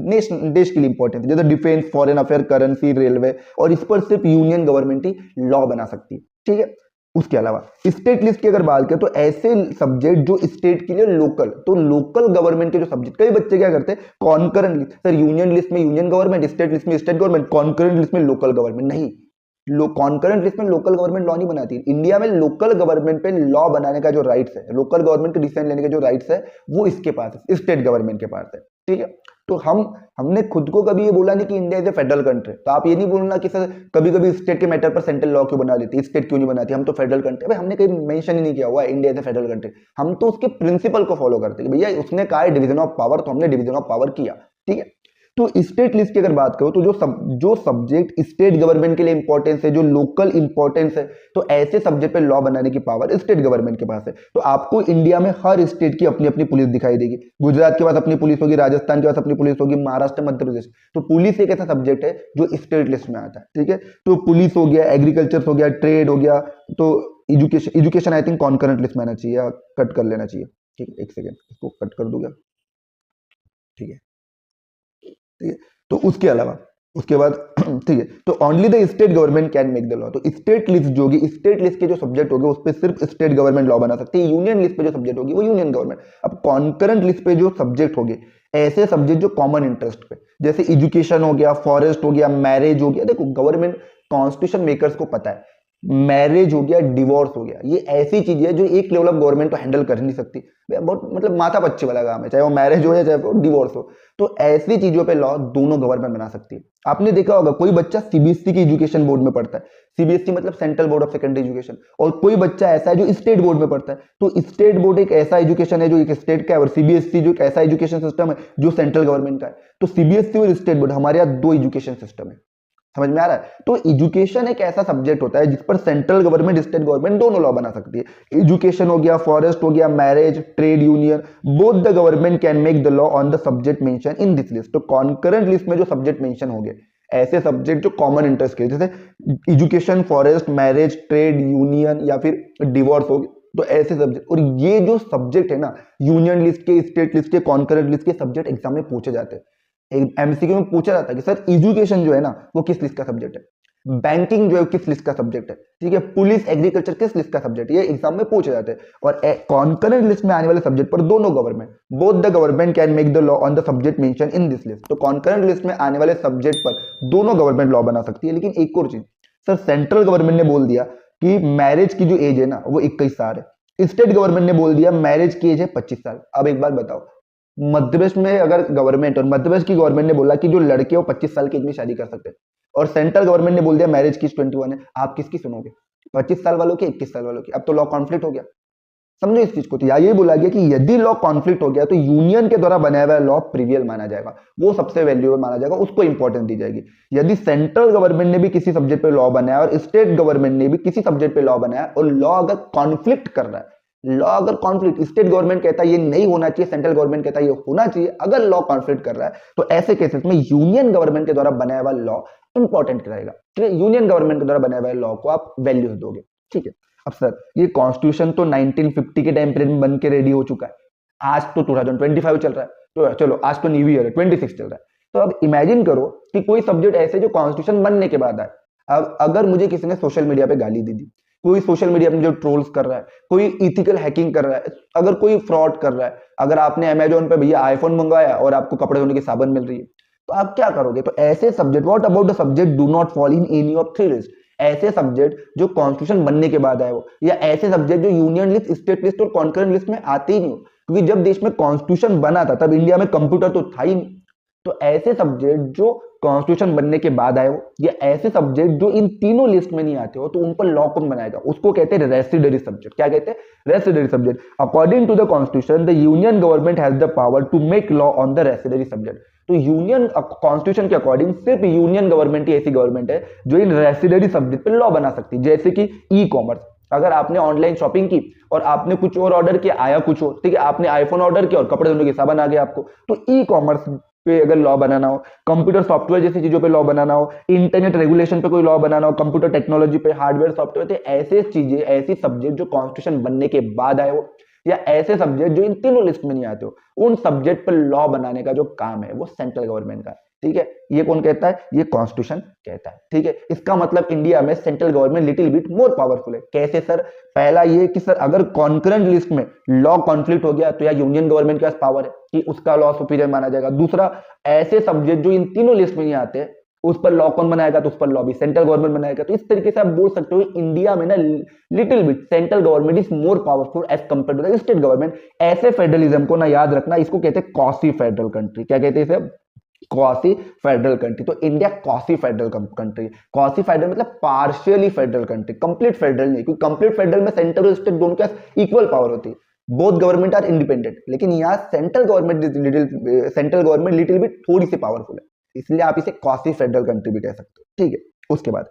देश के लिए इंपॉर्टेंट है, जैसे defence, foreign affair, currency, railway, और इस पर सिर्फ यूनियन गवर्नमेंट ही लॉ बना सकती है, ठीक है। उसके अलावा स्टेट लिस्ट की अगर बात करें तो ऐसे सब्जेक्ट जो स्टेट के लिए लोकल, तो लोकल गवर्नमेंट के जो सब्जेक्ट, कई बच्चे क्या करते हैं concurrent list, sir union list में यूनियन गवर्नमेंट, स्टेट लिस्ट में स्टेट गवर्नमेंट, कॉन्करेंट लिस्ट में लोकल गवर्नमेंट। नहीं, कॉन्करेंट लिस्ट में लोकल गवर्नमेंट लॉ नहीं बनाती। इंडिया में लोकल गवर्नमेंट पे लॉ बनाने का जो राइट्स है, लोकल गवर्नमेंट के डिसीजन लेने के जो राइट्स है, वो इसके पास है, स्टेट गवर्नमेंट के पास है, ठीक है। तो हमने खुद को कभी ये बोला नहीं कि India is a federal country. तो आप ये नहीं बोलना कि सर कभी कभी स्टेट के मैटर पर सेंट्रल लॉ क्यों बना देती है, स्टेट क्यों नहीं बनाती, हम तो फेडरल कंट्री। भाई हमने कहीं मेंशन ही नहीं किया हुआ India is a federal country, हम तो उसके प्रिंसिपल को फॉलो करते हैं। भैया उसने कहा है डिवीजन ऑफ पावर, तो हमने डिवीजन ऑफ पावर किया, ठीक है। तो स्टेट लिस्ट की अगर बात करो तो जो सब्जेक्ट स्टेट गवर्नमेंट के लिए इंपॉर्टेंस है, जो लोकल इंपॉर्टेंस है, तो ऐसे सब्जेक्ट पे लॉ बनाने की पावर स्टेट गवर्नमेंट के पास है। तो आपको इंडिया में हर स्टेट की अपनी अपनी पुलिस दिखाई देगी। गुजरात के पास अपनी पुलिस होगी, राजस्थान के पास अपनी पुलिस होगी, महाराष्ट्र, मध्य प्रदेश। तो पुलिस एक ऐसा सब्जेक्ट है जो स्टेट लिस्ट में आता है, ठीक है। तो पुलिस हो गया, एग्रीकल्चर हो गया, ट्रेड हो गया, तो education I think concurrent list में आना चाहिए या कट कर लेना चाहिए, ठीक है। एक सेकेंड, इसको कट कर दूंगा, ठीक है, ठीक है। तो उसके अलावा उसके बाद ठीक है, तो only the state government can make the law. तो स्टेट लिस्ट जो होगी, स्टेट लिस्ट के जो सब्जेक्ट होंगे उस पर सिर्फ स्टेट गवर्नमेंट लॉ बना सकती है। यूनियन लिस्ट पे जो सब्जेक्ट होगी वो यूनियन गवर्नमेंट। अब कॉन्करेंट लिस्ट पे जो सब्जेक्ट होंगे, ऐसे सब्जेक्ट जो कॉमन इंटरेस्ट पे, जैसे एजुकेशन हो गया, फॉरेस्ट हो गया, मैरिज हो गया। देखो गवर्नमेंट कॉन्स्टिट्यूशन मेकर्स को पता है मैरिज हो गया, डिवोर्स हो गया, ये ऐसी चीज है जो एक लेवल ऑफ गवर्नमेंट तो हैंडल कर नहीं सकती। बहुत मतलब माथा पच्ची वाला काम है, चाहे वो मैरिज हो या चाहे वो डिवोर्स हो। तो ऐसी चीजों पे लॉ दोनों गवर्नमेंट बना सकती है। आपने देखा होगा कोई बच्चा सीबीएसई की एजुकेशन बोर्ड में पढ़ता है, सीबीएसई मतलब central board of secondary education, और कोई बच्चा ऐसा है जो स्टेट बोर्ड में पढ़ता है। तो स्टेट बोर्ड एक ऐसा एजुकेशन है जो एक स्टेट का है, और सीबीएसई जो एक ऐसा एजुकेशन सिस्टम है जो सेंट्रल गवर्नमेंट का है। तो सीबीएसई और स्टेट बोर्ड, हमारे यहाँ दो एजुकेशन सिस्टम है, समझ में आ रहा है। तो एजुकेशन एक ऐसा सब्जेक्ट होता है जिस पर सेंट्रल गवर्नमेंट, स्टेट गवर्नमेंट दोनों लॉ बना सकती है। एजुकेशन हो गया, फॉरेस्ट हो गया, marriage, trade union, both the government can make the law on the subject mention in this list. तो कॉन्करेंट लिस्ट में जो सब्जेक्ट मेंशन होंगे, ऐसे सब्जेक्ट जो कॉमन इंटरेस्ट के, जैसे education, forest, marriage, trade union या फिर डिवोर्स हो गए, तो ऐसे सब्जेक्ट। और ये जो सब्जेक्ट है ना, यूनियन लिस्ट के, स्टेट लिस्ट के, कॉन्करेंट लिस्ट के सब्जेक्ट एग्जाम में पूछे जाते हैं। एमसीक्यू में पूछा जाता है कि सर एजुकेशन जो है ना वो किस लिस्ट का सब्जेक्ट है, बैंकिंग जो है किस लिस्ट का सब्जेक्ट है, ठीक है, पुलिस, एग्रीकल्चर किस लिस्ट का सब्जेक्ट है, ये एग्जाम में पूछे जाते हैं। और कॉन्करेंट लिस्ट में आने वाले सब्जेक्ट पर दोनों government, both the government can make the law on the subject mention in this list. तो कॉन्करेंट लिस्ट में आने वाले सब्जेक्ट पर दोनों गवर्नमेंट लॉ बना सकती है। लेकिन एक और चीज, सर सेंट्रल गवर्नमेंट ने बोल दिया कि मैरिज की जो एज है ना वो 21 साल है, स्टेट गवर्नमेंट ने बोल दिया मैरिज की एज है 25 साल। अब एक बात बताओ, मध्य प्रदेश में अगर गवर्नमेंट, और मध्य प्रदेश की गवर्नमेंट ने बोला कि जो लड़के वो 25 साल की एज में शादी कर सकते हैं, और सेंट्रल गवर्नमेंट ने बोल दिया मैरिज की 21 है, आप किसकी सुनोगे, 25 साल वालों की, 21 साल वालों की? अब तो लॉ कॉन्फ्लिक्ट हो गया, समझो इस चीज को। तो यही बोला गया कि यदि लॉ कॉन्फ्लिक्ट हो गया तो यूनियन के द्वारा बनाया हुआ लॉ प्रीवियल माना जाएगा, वो सबसे वैल्यूएबल माना जाएगा, उसको इंपॉर्टेंस दी जाएगी। यदि सेंट्रल गवर्नमेंट ने भी किसी सब्जेक्ट पे लॉ बनाया और स्टेट गवर्नमेंट ने भी किसी सब्जेक्ट पे लॉ बनाया, और लॉ अगर कॉन्फ्लिक्ट कर रहा है, लॉ अगर कॉन्फ्लिक्ट, स्टेट गवर्नमेंट कहता है ये नहीं होना चाहिए, सेंट्रल गवर्नमेंट कहता है ये होना चाहिए, अगर लॉ कॉन्फ्लिक्ट कर रहा है, तो ऐसे केसेस में यूनियन गवर्नमेंट के द्वारा बनाया हुआ लॉ इंपॉर्टेंट रहेगा। ठीक है, यूनियन गवर्नमेंट के द्वारा बनाया हुआ लॉ को आप वैल्यूज दोगे। ठीक है, अब सर ये कॉन्स्टिट्यूशन तो 1950 के टाइम पीरियड में बन के रेडी हो चुका है, आज तो 2025 चल रहा है, तो चलो आज तो न्यू ईयर है, 26 चल रहा है। तो अब इमेजिन करो कि कोई सब्जेक्ट ऐसे जो कॉन्स्टिट्यूशन बनने के बाद आए। अब अगर मुझे किसी ने सोशल मीडिया पे गाली दे दी कोई सोशल मीडिया में जो ट्रोल्स कर रहा है, कोई इथिकल हैकिंग कर रहा है, अगर कोई फ्रॉड कर रहा है, अगर आपने अमेजोन पे भैया आईफोन मंगवाया और आपको कपड़े धोने की साबुन मिल रही है, तो आप क्या करोगे? तो ऐसे subject, what about the subject do not fall in any of three list, ऐसे सब्जेक्ट जो कॉन्स्टिट्यूशन बनने के बाद आए हो, या ऐसे सब्जेक्ट जो यूनियन लिस्ट, स्टेट लिस्ट और कॉन्करेंट लिस्ट में आते ही नहीं हो, क्योंकि जब देश में कॉन्स्टिट्यूशन बना था तब इंडिया में कंप्यूटर तो था ही नहीं। तो ऐसे सब्जेक्ट जो कॉन्स्टिट्यूशन बनने के बाद आए हो, या ऐसे सब्जेक्ट जो इन तीनों लिस्ट में नहीं आते हो, तो उन पर लॉ कौन बनाएगा? उसको कहते हैं रेसिडरी सब्जेक्ट। क्या कहते हैं? Residuary subject. According to the constitution the union government has the power to make law on the residuary subject. तो यूनियन कॉन्स्टिट्यूशन के अकॉर्डिंग सिर्फ यूनियन गवर्नमेंट ही ऐसी गवर्नमेंट है जो इन रेसिडरी सब्जेक्ट पर लॉ बना सकती है। जैसे कि ई कॉमर्स, अगर आपने ऑनलाइन शॉपिंग की और आपने कुछ और ऑर्डर किया, आया कुछ और, ठीक है, आपने आईफोन ऑर्डर किया और कपड़े धोने की साबुन आ गया आपको, तो ई कॉमर्स पे अगर लॉ बनाना हो, कंप्यूटर सॉफ्टवेयर जैसी चीजों पे लॉ बनाना हो, इंटरनेट रेगुलेशन पे कोई लॉ बनाना हो, कंप्यूटर टेक्नोलॉजी पे, हार्डवेयर सॉफ्टवेयर, तो ऐसे चीजें, ऐसी सब्जेक्ट जो कॉन्स्टिट्यूशन बनने के बाद आए हो, या ऐसे सब्जेक्ट जो इन तीनों लिस्ट में नहीं आते हो, उन सब्जेक्ट पर लॉ बनाने का जो काम है वो सेंट्रल गवर्नमेंट का है। ठीक है, ये कौन कहता है? ये कॉन्स्टिट्यूशन कहता है। ठीक है, इसका मतलब इंडिया में central government little bit more powerful है। कैसे सर? पहला ये कि सर अगर कॉन्करेंट लिस्ट में लॉ कॉन्फ्लिक्ट हो गया तो या यूनियन गवर्नमेंट के पास पावर है कि उसका लॉ सुपीरियर माना जाएगा। दूसरा, ऐसे सब्जेक्ट जो इन तीनों लिस्ट में नहीं आते उस पर लॉ कौन बनाएगा? तो उस पर लॉ भी सेंट्रल गवर्नमेंट बनाएगा। तो इस तरीके से आप बोल सकते हो इंडिया में ना little bit central government is more powerful as compare to the state government. ऐसे फेडरलिज्म को ना याद रखना, इसको कहते हैं क्वासी फेडरल कंट्री। क्या कहते हैं इसे? Quasi federal country. तो India quasi federal country. Quasi federal मतलब partially federal country, complete federal नहीं, क्योंकि कंप्लीट फेडरल में सेंट्रल और स्टेट दोनों के पास इक्वल पावर होती है, बोथ गवर्नमेंट आर इंडिपेंडेंट। लेकिन यहाँ सेंट्रल गवर्नमेंट लिटिल बिट थोड़ी सी पावरफुल है, इसलिए आप इसे क्वासी फेडरल कंट्री भी कह सकते हो। ठीक है, उसके बाद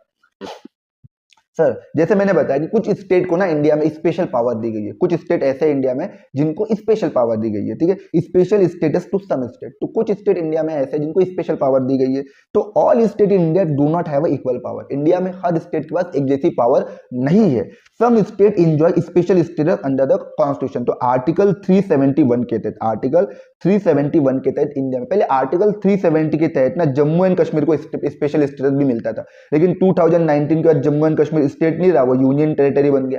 सर जैसे मैंने बताया कि कुछ स्टेट को ना इंडिया में स्पेशल पावर दी गई है, कुछ स्टेट ऐसे इंडिया में जिनको स्पेशल पावर दी गई है। ठीक है, special status to some state, तो कुछ स्टेट इंडिया में ऐसे जिनको स्पेशल पावर दी गई है। तो all state in India do not have equal power, India में हर स्टेट के पास एक जैसी पावर नहीं है। Some state enjoy special status under the constitution. तो आर्टिकल 371 के तहत, आर्टिकल 371 के तहत इंडिया में, पहले आर्टिकल 370 के तहत ना जम्मू एंड कश्मीर को स्पेशल स्टेटस भी मिलता था, लेकिन 2019 के बाद जम्मू एंड कश्मीर स्टेट नहीं रहा, वो यूनियन टेरिटरी बन गया।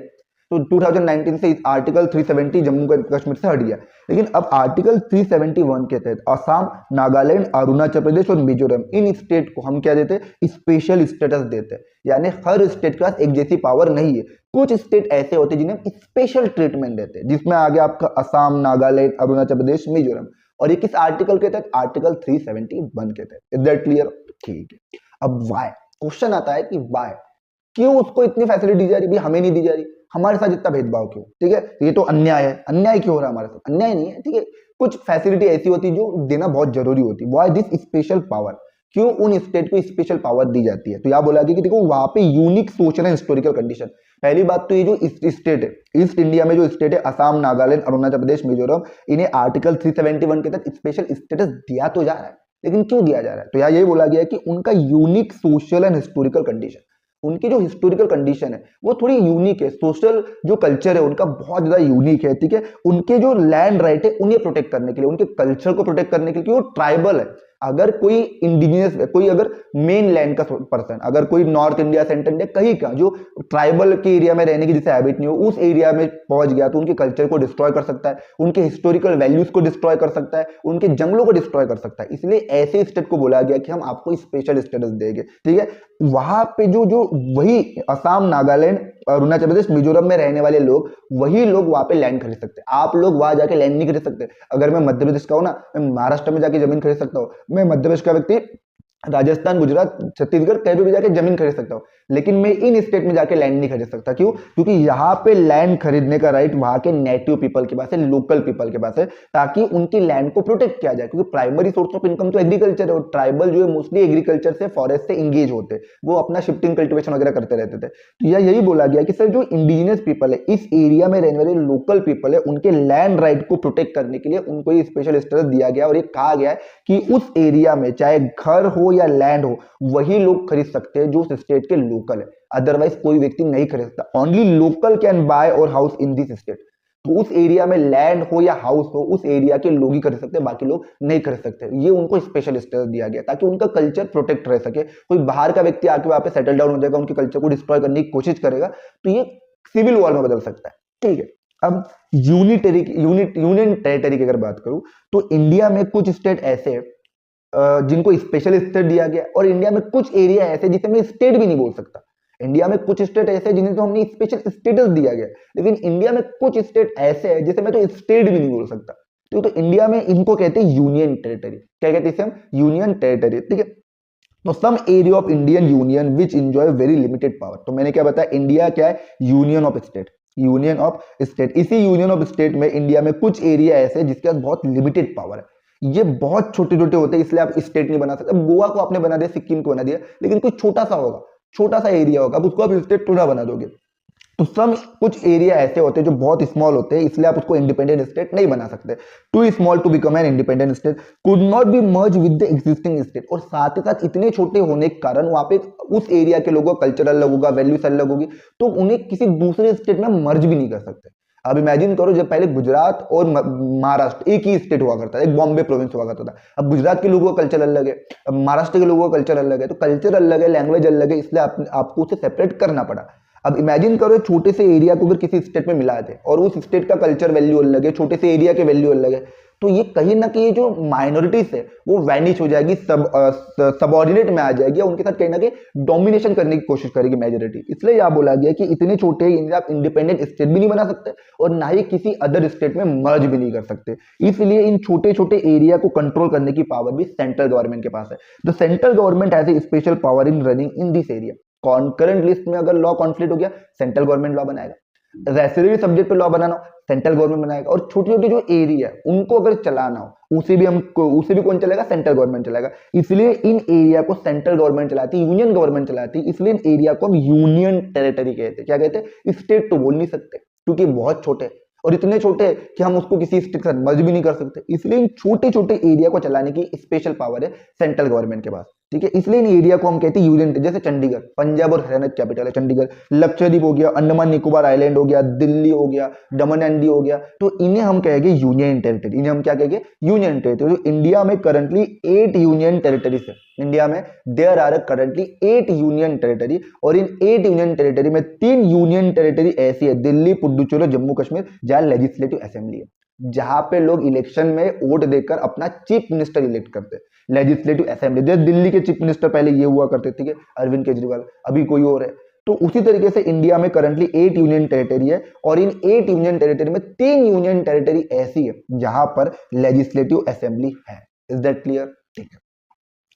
तो 2019 से आर्टिकल 370 जम्मू कश्मीर से हट गया। लेकिन अब आर्टिकल 371 के तहत असम, नागालैंड, अरुणाचल प्रदेश और मिजोरम, इन स्टेट को हम क्या देते हैं? स्पेशल स्टेटस देते हैं। यानी हर स्टेट के पास एक जैसी पावर नहीं है, कुछ स्टेट ऐसे होते हैं जिन्हें स्पेशल ट्रीटमेंट देते हैं, जिसमें आ गया आपका असम, नागालैंड, अरुणाचल प्रदेश, मिजोरम। और ये किस आर्टिकल के तहत? आर्टिकल 371 के तहत। Is that clear? ठीक है, अब वाई क्वेश्चन आता है कि वाई, क्यों उसको इतनी फैसिलिटी दी जा रही, भाई हमें नहीं दी जा रही, हमारे साथ इतना भेदभाव क्यों? ठीक है, ये तो अन्याय है। अन्याय क्यों हो रहा है हमारे साथ? अन्याय नहीं है, ठीक है, कुछ फैसिलिटी ऐसी होती है जो देना बहुत जरूरी होती है। व्हाई दिस स्पेशल पावर, क्यों उन स्टेट को स्पेशल पावर दी जाती है? तो यह बोला गया कि देखो वहां पे unique social and historical condition. पहली बात तो ये जो स्टेट है, ईस्ट इंडिया में जो स्टेट है, असम, नागालैंड, अरुणाचल प्रदेश, मिजोरम, इन्हें आर्टिकल 371 के तहत स्पेशल स्टेटस दिया तो जा रहा है, लेकिन क्यों दिया जा रहा है? तो यह यही बोला गया है कि उनका unique social and historical condition, उनकी जो हिस्टोरिकल कंडीशन है वो थोड़ी यूनिक है, सोशल जो कल्चर है उनका बहुत ज्यादा यूनिक है। ठीक है, उनके जो लैंड राइट है उन्हें प्रोटेक्ट करने के लिए, उनके कल्चर को प्रोटेक्ट करने के लिए, वो ट्राइबल है। अगर कोई इंडिजिनियस, कोई अगर मेन लैंड का पर्सन, अगर कोई नॉर्थ इंडिया, सेंट्रल इंडिया, कहीं का जो ट्राइबल के एरिया में रहने की जिसे हैबिट नहीं हो, उस एरिया में पहुंच गया तो उनके कल्चर को डिस्ट्रॉय कर सकता है, उनके हिस्टोरिकल वैल्यूज को डिस्ट्रॉय कर सकता है, उनके जंगलों को डिस्ट्रॉय कर सकता है। इसलिए ऐसे स्टेट को बोला गया कि हम आपको स्पेशल स्टेटस देंगे। ठीक है, वहां पे जो जो वही असम, नागालैंड, अरुणाचल प्रदेश, मिजोरम में रहने वाले लोग, वही लोग वहां पे लैंड खरीद सकते हैं। आप लोग वहां जाके लैंड नहीं खरीद सकते। अगर मैं मध्य प्रदेश का हूं ना, मैं महाराष्ट्र में जाके जमीन खरीद सकता हूँ, मैं मध्य प्रदेश का व्यक्ति राजस्थान, गुजरात, छत्तीसगढ़ कहीं पे भी जाके जमीन खरीद सकता हूँ, लेकिन मैं इन स्टेट में जाके लैंड नहीं खरीद सकता। क्यों? क्योंकि यहाँ पे लैंड खरीदने का राइट वहां के नेटिव पीपल के पास है, लोकल पीपल के पास है, ताकि उनकी लैंड को प्रोटेक्ट किया जाए। क्योंकि प्राइमरी सोर्स ऑफ इनकम तो एग्रीकल्चर है, और ट्राइबल जो है मोस्टली एग्रीकल्चर से, फॉरेस्ट से इंगेज होते, वो अपना शिफ्टिंग कल्टिवेशन वगैरह करते रहते थे। तो यही बोला गया कि सर जो इंडिजिनियस पीपल है, इस एरिया में रहने वाले लोकल पीपल है, उनके लैंड राइट को प्रोटेक्ट करने के लिए उनको ये स्पेशल स्टेटस दिया गया। और ये कहा गया है कि उस एरिया में चाहे घर हो या लैंड हो, वही लोग खरीद सकते हैं जो उस स्टेट के लोकल है, अदरवाइज कोई व्यक्ति नहीं खरीद सकता। ओनली लोकल कैन बाय और हाउस इन दिस स्टेट। तो उस एरिया में लैंड हो या हाउस हो, उस एरिया के लोग ही खरीद सकते हैं, बाकी लोग नहीं खरीद सकते। ये उनको स्पेशल स्टेटस दिया गया ताकि उनका कल्चर प्रोटेक्ट रह सके। कोई बाहर का व्यक्ति आके वहां पे सेटल डाउन हो जाएगा, उनके कल्चर को डिस्ट्रॉय करने की कोशिश करेगा, तो ये सिविल वॉर में बदल सकता है। ठीक है, अब यूनियन टेरिटरी की अगर बात करूं तो इंडिया में कुछ स्टेट ऐसे जिनको स्पेशल स्टेट दिया गया, और इंडिया में कुछ एरिया ऐसे जिसे मैं स्टेट भी नहीं बोल सकता। इंडिया में कुछ स्टेट ऐसे जिन्हें तो हमने स्पेशल स्टेटस दिया गया, लेकिन इंडिया में कुछ स्टेट ऐसे हैं जिसे मैं तो स्टेट भी नहीं बोल सकता। तो इंडिया में इनको कहते हैं यूनियन टेरिटरी। क्या कहते हैं इसे हम? Union territory. ठीक है, तो some area of Indian union which enjoy very limited power. तो मैंने क्या बताया, इंडिया क्या है? Union of state. Union of state. इसी यूनियन ऑफ स्टेट में इंडिया में कुछ एरिया ऐसे जिसके पास बहुत लिमिटेड पावर है। ये बहुत छोटे छोटे होते हैं, इसलिए आप स्टेट नहीं बना सकते। अब गोवा को आपने बना दिया, सिक्किम को बना दिया, लेकिन कोई छोटा सा होगा, छोटा सा एरिया होगा, अब उसको आप स्टेट थोड़ा बना दोगे। तो सम कुछ एरिया ऐसे होते हैं जो बहुत स्मॉल होते हैं, इसलिए आप उसको इंडिपेंडेंट स्टेट नहीं बना सकते। Too small to become an independent state, could not be merge with the existing state. और साथ ही साथ इतने छोटे होने के कारण वहां पे उस एरिया के लोगों का कल्चर अलग होगा, वैल्यूज अलग होगी, तो उन्हें किसी दूसरे स्टेट में मर्ज भी नहीं कर सकते। अब इमेजिन करो, जब पहले गुजरात और महाराष्ट्र एक ही स्टेट हुआ करता था, एक बॉम्बे प्रोविंस हुआ करता था। अब गुजरात के लोगों का कल्चर अलग है, अब महाराष्ट्र के लोगों का कल्चर अलग है, तो कल्चर अलग है, लैंग्वेज अलग है, इसलिए आपको उसे सेपरेट करना पड़ा। अब इमेजिन करो, छोटे से एरिया को अगर किसी स्टेट में मिला दे और उस स्टेट का कल्चर वैल्यू अलग है, छोटे से एरिया के वैल्यू अलग है, तो ये कहीं ना कहीं जो माइनॉरिटीज है वो वैनिश हो जाएगी, सबऑर्डिनेट में आ जाएगी, उनके साथ कहीं ना कहीं डोमिनेशन करने की कोशिश करेगी मेजोरिटी। इसलिए यह बोला गया कि इतने छोटे आप इंडिपेंडेंट स्टेट भी नहीं बना सकते और ना ही किसी अदर स्टेट में मर्ज भी नहीं कर सकते। इसलिए इन छोटे छोटे एरिया को कंट्रोल करने की पावर भी सेंट्रल गवर्नमेंट के पास है। The central government has a special power in running in this area. Concurrent list में अगर लॉ कॉन्फ्लिक्ट हो गया, सेंट्रल गवर्नमेंट लॉ बनाएगा। रेसिडेंट सब्जेक्ट पे लॉ बनाना हो, सेंट्रल गवर्नमेंट बनाएगा। और छोटे छोटे जो एरिया है उनको अगर चलाना हो, उसे भी कौन चलाएगा? सेंट्रल गवर्नमेंट चलाएगा। इसलिए इन एरिया को सेंट्रल गवर्नमेंट चलाती है, यूनियन गवर्नमेंट चलाती है। इसलिए इन एरिया को हम यूनियन टेरिटरी कहते हैं। क्या कहते हैं? स्टेट तो बोल नहीं सकते क्योंकि बहुत छोटे हैं, और इतने छोटे हैं कि हम उसको किसी स्टेट के साथ मर्ज भी नहीं कर सकते। इसलिए इन छोटे छोटे एरिया को चलाने की स्पेशल पावर है सेंट्रल गवर्नमेंट के पास। ठीक है, इसलिए इन एरिया को हम कहते हैं यूनियन। जैसे चंडीगढ़, पंजाब और हरियाणा कैपिटल है चंडीगढ़, लक्षद्वीप हो गया, अंडमान निकोबार आइलैंड हो गया, दिल्ली हो गया, दमन एंड दीव हो गया, तो इन्हें हम कहेंगे यूनियन टेरिटरी। इन्हें हम क्या कहेंगे? Union territory. तो इंडिया में करंटली 8 यूनियन टेरिटरीज है। इंडिया में there are currently 8 union territory, और इन 8 यूनियन टेरिटरी में 3 यूनियन टेरिटरी ऐसी है, दिल्ली, पुडुचेरी, जम्मू कश्मीर, जहां लेजिस्लेटिव असेंबली है, जहां पे लोग इलेक्शन में वोट देकर अपना चीफ मिनिस्टर इलेक्ट करते हैं। लेजिस्लेटिव असेंबली, जैसे दिल्ली के चीफ मिनिस्टर पहले ये हुआ करते थे, अरविंद केजरीवाल, अभी कोई और है। तो उसी तरीके से इंडिया में करंटली 8 यूनियन टेरिटरी है, और इन 8 यूनियन टेरिटरी में 3 यूनियन टेरिटरी ऐसी है जहां पर लेजिस्लेटिव असेंबली है। Is that clear? ठीक है,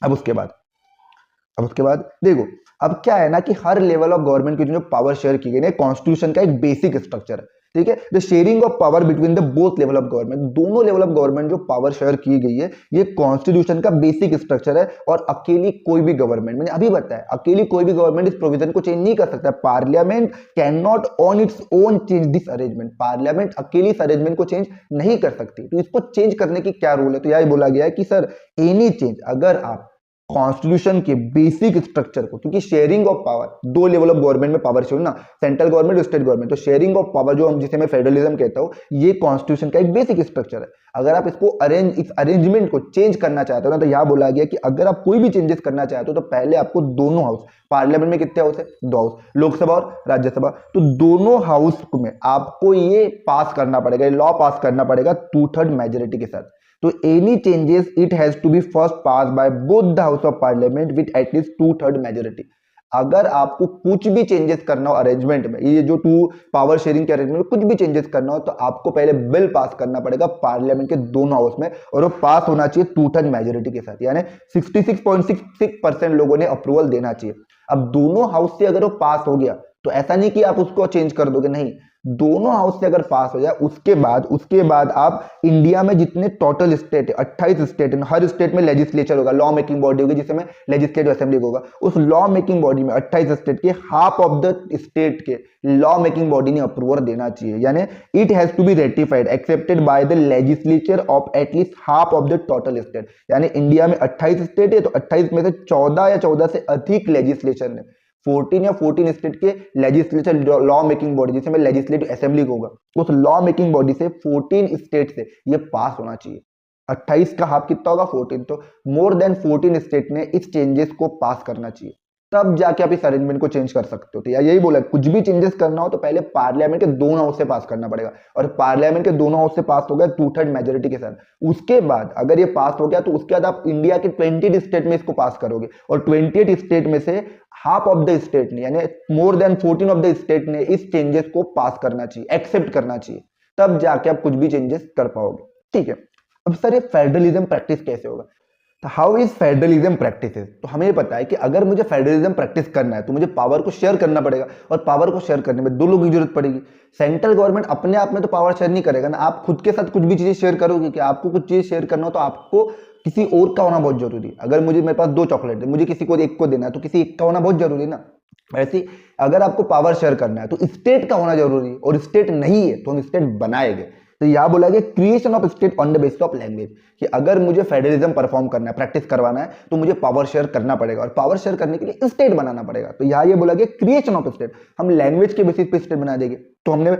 अब उसके बाद देखो, अब क्या है ना कि हर लेवल ऑफ गवर्नमेंट की जो पावर शेयर की गई है, कॉन्स्टिट्यूशन का एक बेसिक स्ट्रक्चर है। ठीक है, the sharing of power between the both level of government, दोनों लेवल ऑफ गवर्नमेंट जो पावर शेयर की गई है, ये कॉन्स्टिट्यूशन का बेसिक स्ट्रक्चर है। और अकेली कोई भी गवर्नमेंट, मैंने अभी बताया, अकेली कोई भी गवर्नमेंट इस प्रोविजन को चेंज नहीं कर सकता। Parliament can not on its own change this arrangement. Parliament अकेली इस अरेंजमेंट को चेंज नहीं कर सकती। तो इसको चेंज करने की क्या रूल है? तो यही बोला गया है कि सर एनी चेंज, अगर आप कॉन्स्टिट्यूशन के बेसिक स्ट्रक्चर को, क्योंकि sharing of power, 2 level of government में पावर शेयर ना, सेंट्रल गवर्नमेंट और स्टेट गवर्नमेंट, तो शेयरिंग ऑफ पावर जो हम जिसे मैं फेडरलिज्म कहता हूं, ये कॉन्स्टिट्यूशन का एक बेसिक स्ट्रक्चर है। अगर आप इसको इस अरेंजमेंट को चेंज करना चाहते हो ना, तो यहां बोला गया कि अगर आप कोई भी चेंजेस करना चाहते हो तो पहले आपको दोनों हाउस, पार्लियामेंट में कितने हाउस है? 2 हाउस, लोकसभा और राज्यसभा, तो दोनों हाउस में आपको ये पास करना पड़ेगा, लॉ पास करना पड़ेगा 2/3 मेजोरिटी के साथ। तो any changes it has to be first pass by both the house of parliament with at least 2/3 majority. अगर आपको कुछ भी चेंजेस करना हो अरेंजमेंट में, ये जो 2 पावर शेयरिंग के अरेंजमेंट में कुछ भी चेंजेस करना हो, तो आपको पहले बिल पास करना पड़ेगा पार्लियामेंट के दोनों हाउस में, और वो पास होना चाहिए 2/3 मेजोरिटी के साथ, यानी 66.66% लोगों ने अप्रूवल देना चाहिए। अब दोनों हाउस से अगर वो पास हो गया, तो ऐसा नहीं कि आप उसको चेंज कर दोगे, नहीं, दोनों हाउस से अगर पास हो जाए, उसके बाद आप इंडिया में जितने टोटल स्टेट है, 28 स्टेट है, हर स्टेट में लेजिस्लेचर होगा, लॉ मेकिंग बॉडी होगी, जिसमें लेजिस्लेटिव असेंबली होगा। उस लॉ मेकिंग बॉडी में 28 स्टेट के हाफ ऑफ द स्टेट के लॉ मेकिंग बॉडी ने अप्रूवल देना चाहिए, यानी it has to be ratified accepted by the legislature of at least half of the total state. यानी इंडिया में 28 स्टेट है, तो 28 में से 14 या 14 से अधिक लेजिस्लेचर ने 14 या 14 स्टेट के लेजिस्लेचर लॉ मेकिंग बॉडी, जिसमें लेजिस्लेटिव असेंबली होगा, उस लॉ मेकिंग बॉडी से 14 स्टेट से ये पास होना चाहिए। 28 का हाफ कितना होगा 14, तो मोर देन 14 स्टेट ने इस चेंजेस को पास करना चाहिए, तब जाके आप इस अरेंजमेंट को चेंज कर सकते हो। तो यही बोला, कुछ भी चेंजेस करना हो तो पहले पार्लियामेंट के दोनों हाउस से पास करना पड़ेगा, और पार्लियामेंट के दोनों हाउस से पास हो गया 2/3 मेजोरिटी के साथ। उसके बाद अगर ये पास हो गया तो उसके बाद आप इंडिया के 28 स्टेट में इसको पास करोगे, और 28 स्टेट में से हाफ ऑफ द स्टेट ने, यानी more than 14 of the state ने इस चेंजेस को पास करना चाहिए, एक्सेप्ट करना चाहिए, तब जाके आप कुछ भी चेंजेस कर पाओगे। ठीक है, अब सर ये फेडरलिज्म प्रैक्टिस कैसे होगा? तो हाउ इज फेडरलिज्म प्रैक्टिस? तो हमें पता है कि अगर मुझे फेडरलिज्म प्रैक्टिस करना है तो मुझे पावर को शेयर करना पड़ेगा, और पावर को शेयर करने में दो लोगों की जरूरत पड़ेगी। सेंट्रल गवर्नमेंट अपने आप में तो पावर शेयर नहीं करेगा ना, आप खुद के साथ कुछ भी चीजें शेयर करोगे कि आपको कुछ चीज शेयर करना हो तो आपको किसी और का होना बहुत जरूरी है। अगर मेरे पास 2 चॉकलेट है, मुझे किसी को एक को देना है तो किसी एक का होना बहुत जरूरी है ना। वैसे अगर आपको पावर शेयर करना है तो स्टेट का होना जरूरी है, और स्टेट नहीं है तो हम स्टेट बनाएंगे। तो यह बोला गया creation of state on the basis of language, कि अगर मुझे फेडरलिज्म परफॉर्म करना है, प्रैक्टिस करवाना है, तो मुझे पावर शेयर करना पड़ेगा, और पावर शेयर करने के लिए स्टेट बनाना पड़ेगा। तो यहाँ ये बोला गया क्रिएशन ऑफ स्टेट, हम लैंग्वेज के बेसिस पे स्टेट बना देंगे। तो हमने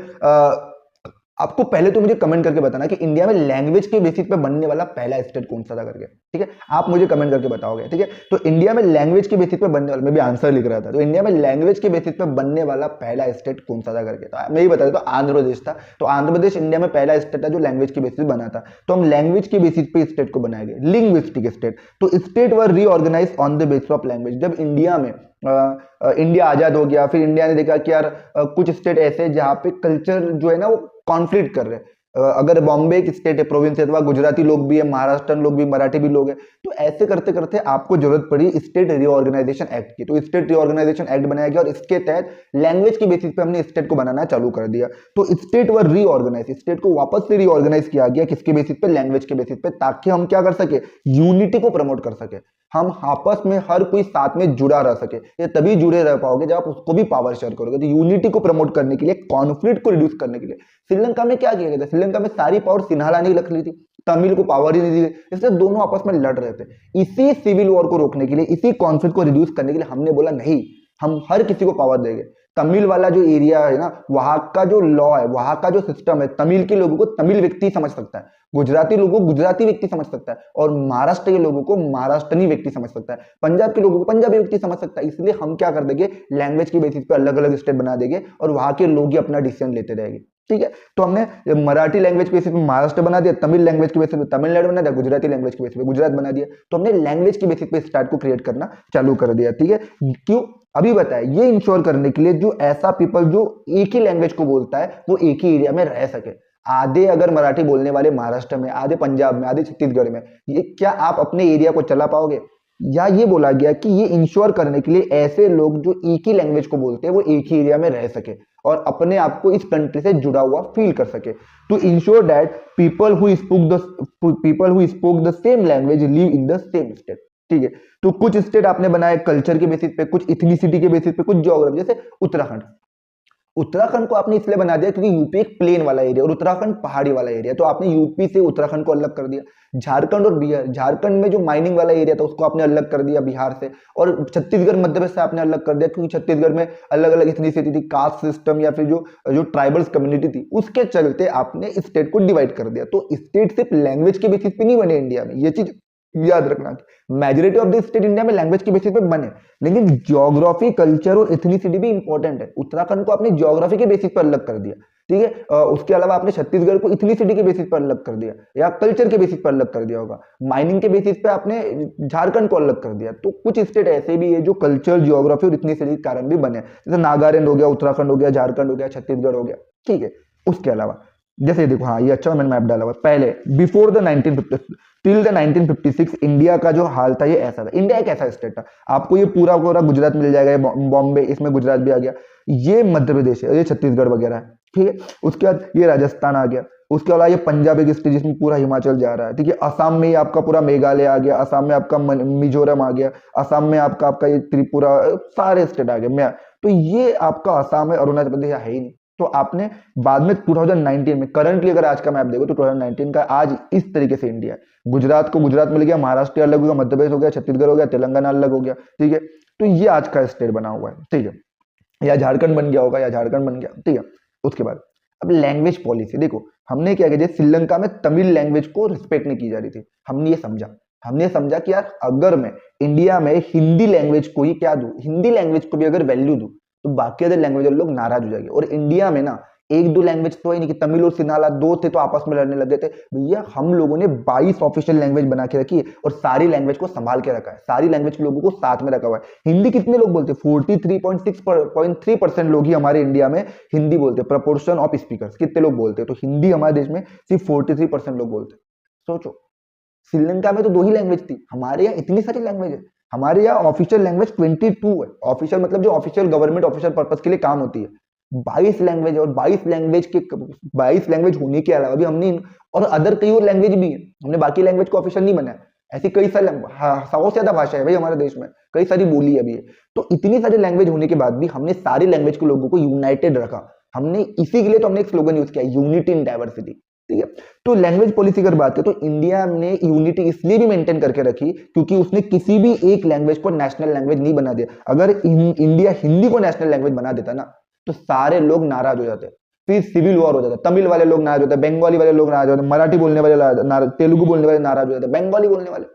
आपको पहले तो मुझे कमेंट करके बताना कि इंडिया में लैंग्वेज के बेसिस पे बनने वाला पहला स्टेट कौन सा था करके, ठीक है, आप मुझे कमेंट करके बताओगे। ठीक है, तो इंडिया में लैंग्वेज के बेसिस पे बनने वाला, मैं भी आंसर लिख रहा था, तो इंडिया में लैंग्वेज के बेसिस पे बनने वाला पहला स्टेट कौन सा था करके, तो मैं ही बता देता हूं, आंध्र प्रदेश था। तो आंध्र प्रदेश इंडिया में पहला स्टेट था जो लैंग्वेज के बेसिस बना था। तो हम लैंग्वेज के बेसिस पे स्टेट को बनाएंगे, लिंग्विस्टिक स्टेट। तो state were reorganise on the basis of language. जब इंडिया में इंडिया आजाद हो गया, फिर इंडिया ने देखा कि यार कुछ स्टेट ऐसे जहाँ पे कल्चर जो है ना वो कॉन्फ्लिक्ट कर रहे हैं। अगर बॉम्बे एक स्टेट है, प्रोविंस है, तो वहाँ गुजराती लोग भी है, महाराष्ट्र लोग भी, मराठी भी लोग हैं। तो ऐसे करते करते आपको जरूरत पड़ी स्टेट रीऑर्गेनाइजेशन एक्ट की। तो स्टेट रीऑर्गेनाइजेशन एक्ट बनाया गया, और इसके तहत लैंग्वेज के बेसिस पे हमने स्टेट को बनाना चालू कर दिया। तो स्टेट वर रीऑर्गेनाइज, स्टेट को वापस से रीऑर्गेनाइज किया गया, किसके बेसिस पे? लैंग्वेज के बेसिस पे, ताकि हम क्या कर सके? यूनिटी को प्रमोट कर सके, हम आपस में हर कोई साथ में जुड़ा रह सके। ये तभी जुड़े रह पाओगे जब आप उसको भी पावर शेयर करोगे। तो यूनिटी को प्रमोट करने के लिए, कॉन्फ्लिक्ट को रिड्यूस करने के लिए श्रीलंका में क्या किया गया था? श्रीलंका में सारी पावर सिन्हाला ने रख ली थी, तमिल को पावर ही नहीं दी गई, इसलिए दोनों आपस में लड़ रहे थे। इसी सिविल वॉर को रोकने के लिए, इसी कॉन्फ्लिक्ट को रिड्यूस करने के लिए हमने बोला नहीं, हम हर किसी को पावर देंगे। तमिल वाला जो एरिया है ना, वहां का जो लॉ है, वहां का जो सिस्टम है, तमिल के लोगों को तमिल व्यक्ति समझ सकता है, गुजराती लोगों को गुजराती व्यक्ति समझ सकता है, और महाराष्ट्र के लोगों को महाराष्ट्रनी व्यक्ति समझ सकता है, पंजाब के लोगों को पंजाबी व्यक्ति समझ सकता है। इसलिए हम क्या कर देंगे? लैंग्वेज के बेसिस पे अलग अलग स्टेट बना देंगे, और वहां के लोग ही अपना डिसीजन लेते रहेंगे। ठीक है, तो हमने मराठी लैंग्वेज के बेसिस पे महाराष्ट्र बना दिया, तमिल लैंग्वेज के बेसिस पे तमिलनाडु बना दिया, गुजराती लैंग्वेज के बेसिस पे गुजरात बना दिया। तो हमने लैंग्वेज के बेसिस पे स्टार्ट को क्रिएट करना चालू कर दिया। ठीक है, क्यों? अभी बताए, ये इंश्योर करने के लिए जो ऐसा पीपल जो एक ही लैंग्वेज को बोलता है वो एक ही एरिया में रह सके। आधे अगर मराठी बोलने वाले महाराष्ट्र में, आधे पंजाब में, आधे छत्तीसगढ़ में, ये क्या आप अपने एरिया को चला पाओगे? या ये बोला गया कि ये इंश्योर करने के लिए ऐसे लोग जो एक ही लैंग्वेज को बोलते हैं वो एक ही एरिया में रह सके और अपने आप को इस कंट्री से जुड़ा हुआ फील कर सके। To ensure that people who spoke the same language live in the same state. ठीक है, तो कुछ स्टेट आपने बनाए कल्चर के बेसिस पे, कुछ इथनिसिटी के बेसिस पे, कुछ ज्योग्राफी, जैसे उत्तराखंड। उत्तराखंड को आपने इसलिए बना दिया क्योंकि यूपी एक प्लेन वाला एरिया और उत्तराखंड पहाड़ी वाला एरिया, तो आपने यूपी से उत्तराखंड को अलग कर दिया। झारखंड और बिहार, झारखंड में जो माइनिंग वाला एरिया था उसको आपने अलग कर दिया बिहार से, और छत्तीसगढ़ मध्य प्रदेश से आपने अलग कर दिया क्योंकि छत्तीसगढ़ में अलग अलग इथनिसिटी थी, कास्ट सिस्टम या फिर जो ट्राइबल्स कम्युनिटी थी, उसके चलते आपने स्टेट को डिवाइड कर दिया। तो स्टेट सिर्फ लैंग्वेज के बेसिस पे नहीं बने इंडिया में, ये चीज याद रखना। Majority of the state India में लैंग्वेज के बेसिस पे बने, लेकिन ज्योग्राफी, कल्चर और एथनिसिटी भी इंपॉर्टेंट है। उत्तराखंड को आपने ज्योग्राफी के बेसिस पर अलग कर दिया, ठीक है, उसके अलावा आपने छत्तीसगढ़ को इथनिसिटी के बेसिस पर अलग कर दिया या कल्चर के बेसिस पर अलग कर दिया होगा, माइनिंग के बेसिस पे आपने झारखंड को अलग कर दिया। तो कुछ स्टेट ऐसे भी है जो कल्चर, ज्योग्राफी और इथनिसिटी के कारण भी बने, जैसे नागालैंड हो गया, उत्तराखंड हो गया, झारखंड हो गया, छत्तीसगढ़ हो गया। ठीक है, उसके अलावा जैसे देखो, हाँ ये अच्छा मैंने मैप डाला हुआ। पहले before the 1950 till the 1956 India का जो हाल था ये ऐसा था। इंडिया एक ऐसा स्टेट था, आपको ये पूरा पूरा गुजरात मिल जाएगा, ये बॉम्बे, इसमें गुजरात भी आ गया, ये मध्य प्रदेश है, ये छत्तीसगढ़ वगैरह है। ठीक है, उसके बाद ये राजस्थान आ गया, उसके अलावा ये पंजाब एक स्टेट जिसमें पूरा हिमाचल जा रहा है। ठीक है, असम में आपका पूरा मेघालय आ गया, असम में आपका मिजोरम आ गया, असम में आपका ये त्रिपुरा, सारे स्टेट आ गए। तो ये आपका असम है, अरुणाचल प्रदेश है ही नहीं। तो आपने बाद में 2019 में, करंटली अगर आज का मैप देखो तो 2019 का आज इस तरीके से इंडिया है। गुजरात को गुजरात मिल गया, महाराष्ट्र अलग हो गया, मध्य प्रदेश हो गया, छत्तीसगढ़ हो गया, तेलंगाना अलग हो गया। ठीक है, तो ये आज का स्टेट बना हुआ है, ठीक है, या झारखंड बन गया होगा, या झारखंड बन गया, ठीक है। उसके बाद अब लैंग्वेज पॉलिसी देखो, हमने क्या किया, श्रीलंका में तमिल लैंग्वेज को रिस्पेक्ट नहीं की जा रही थी। हमने समझा कि यार अगर मैं इंडिया में हिंदी लैंग्वेज को ही क्या दूं, हिंदी लैंग्वेज को भी अगर वैल्यू दूं तो बाकी अदर लैंग्वेज लोग नाराज हो जाएंगे। और इंडिया में ना एक दो लैंग्वेज तो है नहीं कि तमिल और सिन्हाला दो थे तो आपस में लड़ने लग गए थे। भैया हम लोगों ने 22 ऑफिशियल लैंग्वेज बना के रखी है और सारी लैंग्वेज को संभाल के रखा है, सारी लैंग्वेज के लोगों को साथ में रखा हुआ है। हिंदी कितने लोग बोलते हैं? 43.3% लोग ही हमारे इंडिया में हिंदी बोलते हैं। प्रपोर्शन ऑफ स्पीकर्स कितने लोग बोलते हैं? तो हिंदी हमारे देश में सिर्फ 43% लोग बोलते हैं। सोचो, श्रीलंका में तो 2 ही लैंग्वेज थी, हमारे यहाँ इतनी सारी लैंग्वेज है। हमारे यहाँ ऑफिशियल लैंग्वेज 22 है। ऑफिशियल मतलब जो ऑफिशियल गवर्नमेंट ऑफिशियल पर्पस के लिए काम होती है। 22 लैंग्वेज, और 22 लैंग्वेज होने के अलावा भी हमने और अदर कई और लैंग्वेज भी है, हमने बाकी लैंग्वेज को ऑफिशियल नहीं बनाया। ऐसी कई सारी 100 से ज्यादा भाषा है भाई हमारे देश में, कई सारी बोली है भी है। तो इतनी सारी लैंग्वेज होने के बाद भी हमने सारी लैंग्वेज के लोगों को यूनाइटेड रखा। हमने इसी के लिए तो हमने एक स्लोगन यूज किया, यूनिटी इन डाइवर्सिटी, ठीक है। तो लैंग्वेज पॉलिसी अगर बात करें तो इंडिया ने यूनिटी इसलिए भी मेंटेन करके रखी क्योंकि उसने किसी भी एक लैंग्वेज को नेशनल लैंग्वेज नहीं बना दिया। अगर इंडिया हिंदी को नेशनल लैंग्वेज बना देता ना तो सारे लोग नाराज हो जाते, फिर सिविल वॉर हो जाता। तमिल वाले लोग नाराज होते, बंगाली वाले लोग नाराज होते, मराठी बोलने वाले, तेलुगु बोलने वाले नाराज हो जाते, बंगाली बोलने वाले।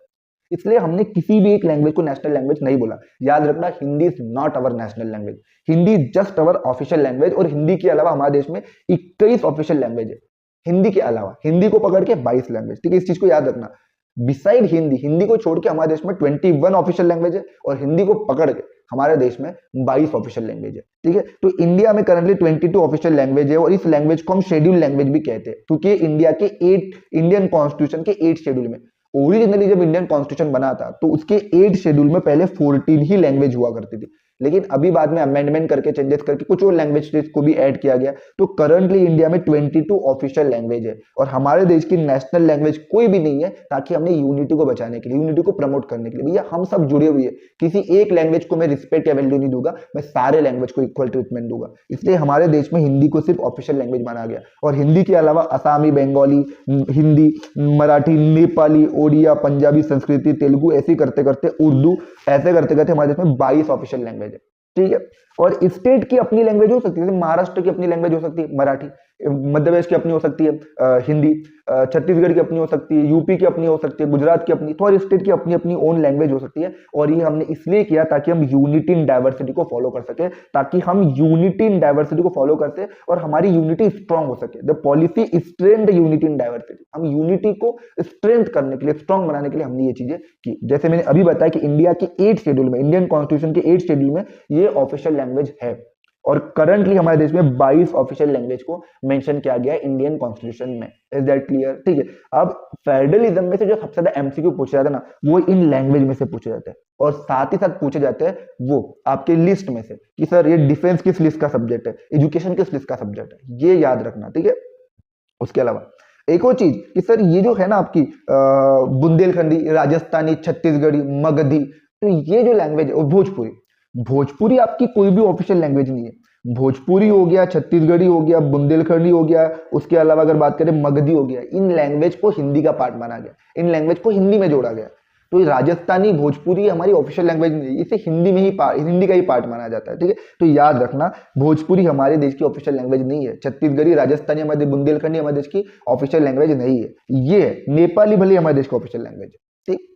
इसलिए हमने किसी भी एक लैंग्वेज को नेशनल लैंग्वेज नहीं बोला। याद रखना, Hindi is not our national language, Hindi just our official language. और हिंदी के अलावा हमारे देश में 21 ऑफिशियल लैंग्वेज है। हिंदी के अलावा, हिंदी को पकड़ के 22 लैंग्वेज, ठीक है, इस चीज को याद रखना। बिसाइड हिंदी, हिंदी को छोड़ के हमारे देश में 21 ऑफिशियल लैंग्वेज है और हिंदी को पकड़ के हमारे देश में 22 ऑफिशियल लैंग्वेज है, ठीक है। तो इंडिया में करंटली 22 ऑफिशियल लैंग्वेज है और इस लैंग्वेज को हम शेड्यूल लैंग्वेज भी कहते हैं क्योंकि इंडियन कॉन्स्टिट्यूशन के 8 शेड्यूल में, ओरिजिनली जब इंडियन कॉन्स्टिट्यूशन बना था तो उसके 8 शेड्यूल में पहले 14 ही लैंग्वेज हुआ करती थी, लेकिन अभी बाद में अमेंडमेंट करके चेंजेस करके कुछ और लैंग्वेज को भी ऐड किया गया। तो करंटली इंडिया में 22 ऑफिशियल लैंग्वेज है और हमारे देश की नेशनल लैंग्वेज कोई भी नहीं है, ताकि हमने यूनिटी को बचाने के लिए, यूनिटी को प्रमोट करने के लिए। भैया हम सब जुड़े हुए हैं, किसी एक लैंग्वेज को मैं रिस्पेक्ट या वैल्यू नहीं दूंगा, मैं सारे लैंग्वेज को इक्वल ट्रीटमेंट दूंगा। इसलिए हमारे देश में हिंदी को सिर्फ ऑफिशियल लैंग्वेज माना गया और हिंदी के अलावा असमी, बंगाली, हिंदी, मराठी, नेपाली, ओडिया, पंजाबी, संस्कृति, तेलुगु, ऐसे करते करते उर्दू, ऐसे करते करते हमारे देश में 22 ऑफिशियल लैंग्वेज है, ठीक है। और स्टेट की अपनी लैंग्वेज हो सकती है, जैसे महाराष्ट्र की अपनी लैंग्वेज हो सकती है मराठी, मध्य प्रदेश की अपनी हो सकती है हिंदी, छत्तीसगढ़ की अपनी हो सकती है, यूपी की अपनी हो सकती है, गुजरात की अपनी, तो हर स्टेट की अपनी अपनी ओन लैंग्वेज हो सकती है। और ये हमने इसलिए किया ताकि हम यूनिटी इन डाइवर्सिटी को फॉलो कर सके, ताकि हम यूनिटी इन डाइवर्सिटी को फॉलो करते और हमारी यूनिटी स्ट्रांग हो सके। The policy strength unity in diversity, हम यूनिटी को स्ट्रेंथ करने के लिए, स्ट्रांग बनाने के लिए हमने ये चीजें की। जैसे मैंने अभी बताया कि इंडिया के 8 शेड्यूल में, इंडियन कॉन्स्टिट्यूशन के 8 शेड्यूल में ये ऑफिशियल लैंग्वेज है और करंटली हमारे देश में 22 ऑफिशियल लैंग्वेज को मेंशन किया गया है इंडियन कॉन्स्टिट्यूशन में। Is that clear? ठीक है। अब फेडरलिज्म में से जो सबसे ज्यादा एमसीक्यू पूछे जाते हैं ना, वो इन लैंग्वेज में से पूछे जाते हैं और साथ ही साथ पूछे जाते हैं वो आपके लिस्ट में से कि सर ये डिफेंस किस लिस्ट का सब्जेक्ट है, एजुकेशन किस लिस्ट का सब्जेक्ट है, ये याद रखना, ठीक है। उसके अलावा एक और चीज कि सर ये जो है ना आपकी बुंदेलखंडी, राजस्थानी, छत्तीसगढ़ी, मगधी, तो ये जो लैंग्वेज है, और भोजपुरी, भोजपुरी आपकी कोई भी ऑफिशियल लैंग्वेज नहीं है। भोजपुरी हो गया, छत्तीसगढ़ी हो गया, बुंदेलखंडी हो गया, उसके अलावा अगर बात करें मगधी हो गया, इन लैंग्वेज को हिंदी का पार्ट माना गया, इन लैंग्वेज को हिंदी में जोड़ा गया। तो राजस्थानी, भोजपुरी हमारी ऑफिशियल लैंग्वेज नहीं है, इसे हिंदी में ही हिंदी का ही पार्ट माना जाता है, ठीक है। तो याद रखना, भोजपुरी हमारे देश की ऑफिशियल लैंग्वेज नहीं है, छत्तीसगढ़ी, राजस्थानी, हमारे बुंदेलखंडी हमारे देश की ऑफिशियल लैंग्वेज नहीं है, ये है। नेपाली भले हमारे देश की ऑफिशियल लैंग्वेज है, ठीक।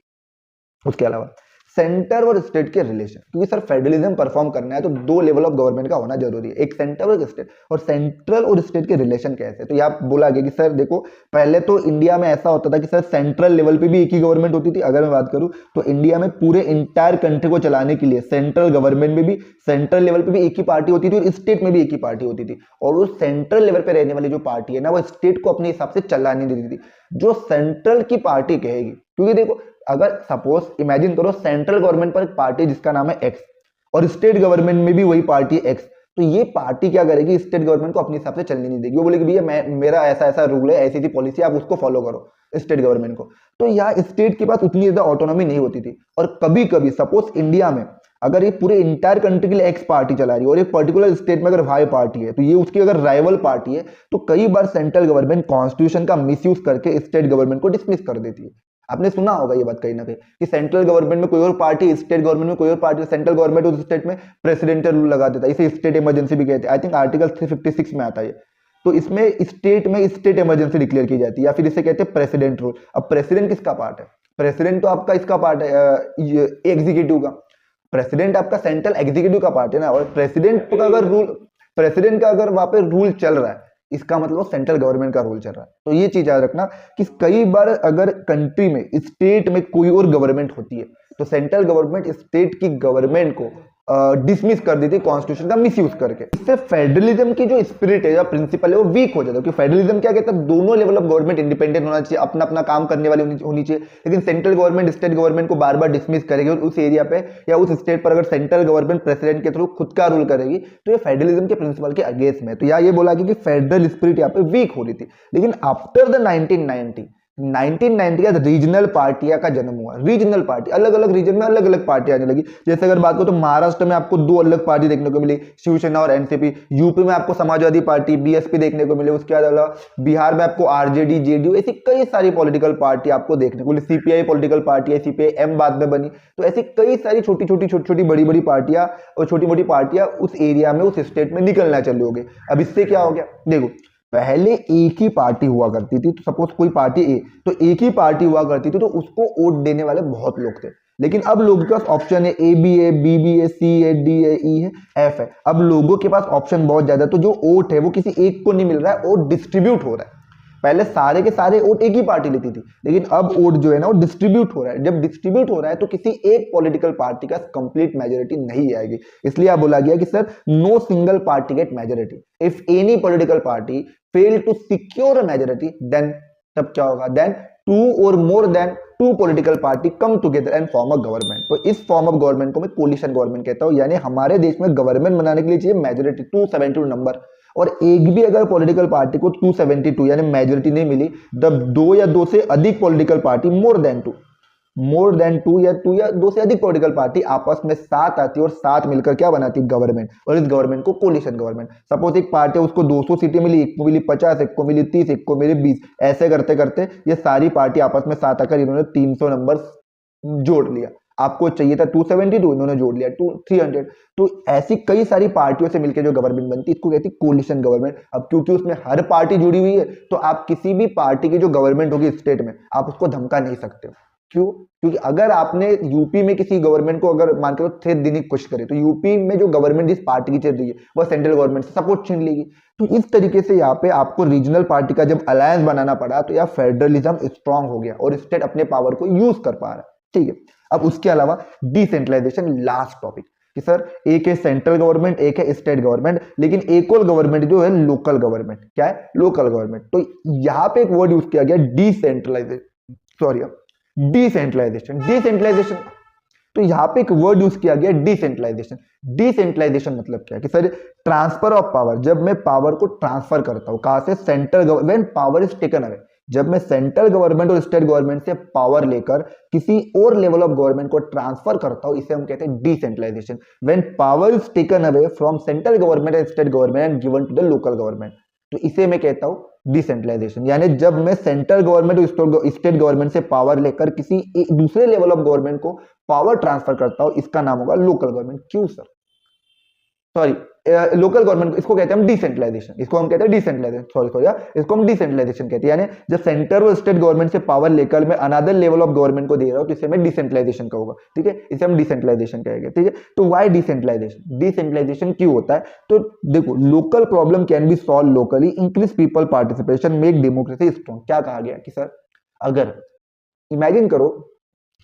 उसके अलावा सेंटर और स्टेट के रिलेशन, क्योंकि सर फेडरलिज्म परफॉर्म करना है तो 2 लेवल ऑफ गवर्नमेंट का होना जरूरी है, एक सेंटर और एक स्टेट। और सेंट्रल और स्टेट के रिलेशन कैसे, तो यहाँ बोला गया कि सर देखो, पहले तो इंडिया में ऐसा होता था कि सर सेंट्रल लेवल पे भी एक ही गवर्नमेंट होती थी। अगर मैं बात करूं तो इंडिया में पूरे इंटायर कंट्री को चलाने के लिए सेंट्रल गवर्नमेंट में भी, सेंट्रल लेवल पे भी एक ही पार्टी होती थी और स्टेट में भी एक ही पार्टी होती थी। और वो सेंट्रल लेवल पे रहने वाली जो पार्टी है ना, वो स्टेट को अपने हिसाब से चलाने देती थी, जो सेंट्रल की पार्टी कहेगी। क्योंकि देखो, अगर सपोज इमेजिन करो सेंट्रल गवर्नमेंट पर एक पार्टी जिसका नाम है एक्स और स्टेट गवर्नमेंट में भी वही पार्टी एक्स, तो ये पार्टी क्या करेगी, स्टेट गवर्नमेंट को अपने हिसाब से चलने नहीं देगी। वो बोलेगी भैया मेरा ऐसा ऐसा रूल है, ऐसी थी पॉलिसी, आप उसको फॉलो करो, स्टेट गवर्नमेंट को। तो यहाँ स्टेट के पास उतनी ज्यादा ऑटोनॉमी नहीं होती थी। और कभी कभी सपोज इंडिया में अगर ये पूरे इंटायर कंट्री के लिए एक्स पार्टी चला रही है और एक पर्टिकुलर स्टेट में अगर वाई पार्टी है, तो ये उसकी अगर राइवल पार्टी है, तो कई बार सेंट्रल गवर्नमेंट कॉन्स्टिट्यूशन का मिसयूज करके स्टेट गवर्नमेंट को डिसमिस कर देती है। आपने सुना होगा ये बात कहीं ना कहीं कि सेंट्रल गवर्नमेंट में कोई और पार्टी, स्टेट गवर्नमेंट में कोई और पार्टी, सेंट्रल गवर्नमेंट उस स्टेट में प्रेसिडेंशियल रूल लगा देता है, इसे स्टेट इमरजेंसी भी कहते हैं। आई थिंक आर्टिकल 356 में आता है। तो इसमें स्टेट इमरजेंसी डिक्लेयर की जाती है, या फिर इसे कहते हैं प्रेसिडेंट रूल। अब प्रेसिडेंट किसका पार्ट है? प्रेसिडेंट तो आपका इसका पार्ट है एग्जीक्यूटिव का। प्रेसिडेंट आपका सेंट्रल एग्जीक्यूटिव का पार्ट है ना, और प्रेसिडेंट का अगर वहां पे रूल चल रहा है, इसका मतलब सेंट्रल गवर्नमेंट का रूल चल रहा है। तो ये चीज याद रखना कि कई बार अगर कंट्री में, स्टेट में कोई और गवर्नमेंट होती है, तो सेंट्रल गवर्नमेंट स्टेट की गवर्नमेंट को डिसमिस कर देती है कॉन्स्टिट्यूशन का मिसयूज करके। इससे फेडरलिज्म की जो स्पिरिट है, जो प्रिंसिपल है, वो वीक हो जाता है। क्योंकि फेडरलिज्म क्या कहता है, दोनों लेवल ऑफ गवर्नमेंट इंडिपेंडेंट होना चाहिए, अपना अपना काम करने वाली होनी चाहिए। लेकिन सेंट्रल गवर्नमेंट स्टेट गवर्नमेंट को बार बार डिसमिस करेगी, और उस एरिया पे या उस स्टेट पर अगर सेंट्रल गवर्नमेंट प्रेसिडेंट के थ्रू खुद का रूल करेगी, तो ये फेडरलिज्म के प्रिंसिपल के अगेंस्ट में। तो यहाँ ये बोला कि फेडरल स्पिरिट यहाँ पे वीक हो रही थी। लेकिन आफ्टर द 1990 का रीजनल पार्टियां का जन्म हुआ। रीजनल पार्टी, अलग अलग रीजन में अलग अलग पार्टी आने लगी। जैसे अगर बात करो तो महाराष्ट्र में आपको दो अलग पार्टी देखने को मिली, शिवसेना और एनसीपी। यूपी में आपको समाजवादी पार्टी बीएसपी देखने को मिले। उसके अलावा बिहार में आपको आरजेडी, जेडीयू, ऐसी कई सारी पॉलिटिकल पार्टी आपको देखने को मिली। सीपीआई पॉलिटिकल पार्टी है, सीपीआई एम बाद में बनी। तो ऐसी कई सारी छोटी छोटी बड़ी बड़ी पार्टियां और छोटी मोटी पार्टियां उस एरिया में, उस स्टेट में निकलना चालू हो गई। अब इससे क्या हो गया, देखो पहले एक ही पार्टी हुआ करती थी। तो सपोज कोई पार्टी ए, तो एक ही पार्टी हुआ करती थी, तो उसको वोट देने वाले बहुत लोग थे। लेकिन अब लोगों के पास ऑप्शन है, ए बी है, बी बी है, सी है, डी है, ई है, एफ है। अब लोगों के पास ऑप्शन बहुत ज्यादा है, तो जो वोट है वो किसी एक को नहीं मिल रहा है, वोट डिस्ट्रीब्यूट हो रहा है। पहले सारे के सारे वोट एक ही पार्टी लेती थी, लेकिन अब वोट जो है ना वो डिस्ट्रीब्यूट हो रहा है। जब डिस्ट्रीब्यूट हो रहा है तो किसी एक पॉलिटिकल पार्टी का कंप्लीट मेजोरिटी नहीं आएगी। इसलिए आप बोला गया कि sir no single party get majority. If any political party fail to secure a majority, then तब क्या होगा, देन टू और more than two political party come together and form a government. तो इस फॉर्म ऑफ गवर्नमेंट को मैं coalition government कहता हूं। यानी हमारे देश में गवर्नमेंट बनाने के लिए चाहिए मेजोरिटी 272 नंबर, और एक भी अगर पॉलिटिकल पार्टी को 272 यानी मेजोरिटी नहीं मिली, तब दो या दो से अधिक political party, more than two या दो से अधिक पॉलिटिकल पार्टी आपस में साथ आती है और साथ मिलकर क्या बनाती है, गवर्नमेंट। और इस गवर्नमेंट को कोलिशन गवर्नमेंट। सपोज एक पार्टी है, उसको 200 सीटें मिली, एक को मिली 50, एक को मिली 30, एक को मिली 20, ऐसे करते करते ये सारी पार्टी आपस में साथ आकर इन्होंने 300 नंबर जोड़ लिया। आपको चाहिए था 272, इन्होंने जोड़ लिया 300। तो ऐसी कई सारी पार्टियों से मिलकर जो गवर्नमेंट बनती है, इसको कहती है कोलिशन गवर्नमेंट। अब क्योंकि उसमें हर पार्टी जुड़ी हुई है, तो आप किसी भी पार्टी की जो गवर्नमेंट होगी स्टेट में, आप उसको धमका नहीं सकते हो। क्यों? क्योंकि अगर आपने यूपी में किसी गवर्नमेंट को अगर मान के थ्रेट देने की कोशिश करे, तो यूपी में जो गवर्नमेंट जिस पार्टी की चल रही है वह सेंट्रल गवर्नमेंट से सपोर्ट छीन लेगी। तो इस तरीके से यहाँ पे आपको रीजनल पार्टी का जब अलायंस बनाना पड़ा, तो यहाँ फेडरलिज्म स्ट्रांग हो गया और स्टेट अपने पावर को यूज कर पा रहा है। ठीक है, अब उसके अलावा डिसेंट्रलाइजेशन, लास्ट टॉपिक कि सर एक है सेंट्रल गवर्नमेंट, एक है स्टेट गवर्नमेंट, लेकिन एक और गवर्नमेंट जो है लोकल गवर्नमेंट। क्या है? Local government. तो यहाँ पे एक वर्ड यूज किया गया डिसेंट्रलाइजेशन। तो यहाँ पे एक वर्ड यूज किया गया डिसेंट्रलाइजेशन। डिसेंट्रलाइजेशन मतलब क्या है कि सर ट्रांसफर ऑफ पावर, जब मैं पावर को ट्रांसफर करता हूं कहां से, central government, when power is taken away, जब मैं सेंट्रल गवर्नमेंट और स्टेट गवर्नमेंट से पावर लेकर किसी और लेवल ऑफ गवर्नमेंट को ट्रांसफर करता हूं, इसे हम कहते हैं decentralisation. When power is taken away from central government and state government and given to the local government, तो इसे मैं कहता हूं डिसेंट्रलाइजेशन। यानी जब मैं सेंट्रल गवर्नमेंट और स्टेट गवर्नमेंट से पावर लेकर किसी एक दूसरे लेवल ऑफ गवर्नमेंट को पावर ट्रांसफर करता हूं, इसका नाम होगा लोकल गवर्नमेंट। क्यों सर? सॉरी, लोकल गवर्नमेंट, इसको कहते हैं हम डिसेंट्रलाइजेशन, इसको हम कहते हैं डिसेंट्रलाइजेशन, सॉरी इसको हम डिसेंट्रलाइजेशन कहते हैं। यानी जब सेंटर और स्टेट गवर्नमेंट से पावर लेकर मैं अनदर लेवल ऑफ गवर्नमेंट को दे रहा हूं, तो इसे मैं डिसेंट्रलाइजेशन कहूंगा। ठीक है, इसे हम डिसेंट्रलाइजेशन कहेंगे। ठीक है, तो व्हाई डिसेंट्रलाइजेशन? डिसेंट्रलाइजेशन क्यों होता है? तो देखो, local problem can be solve locally, increase people participation, make democracy strong. क्या कहा गया कि सर अगर इमेजिन करो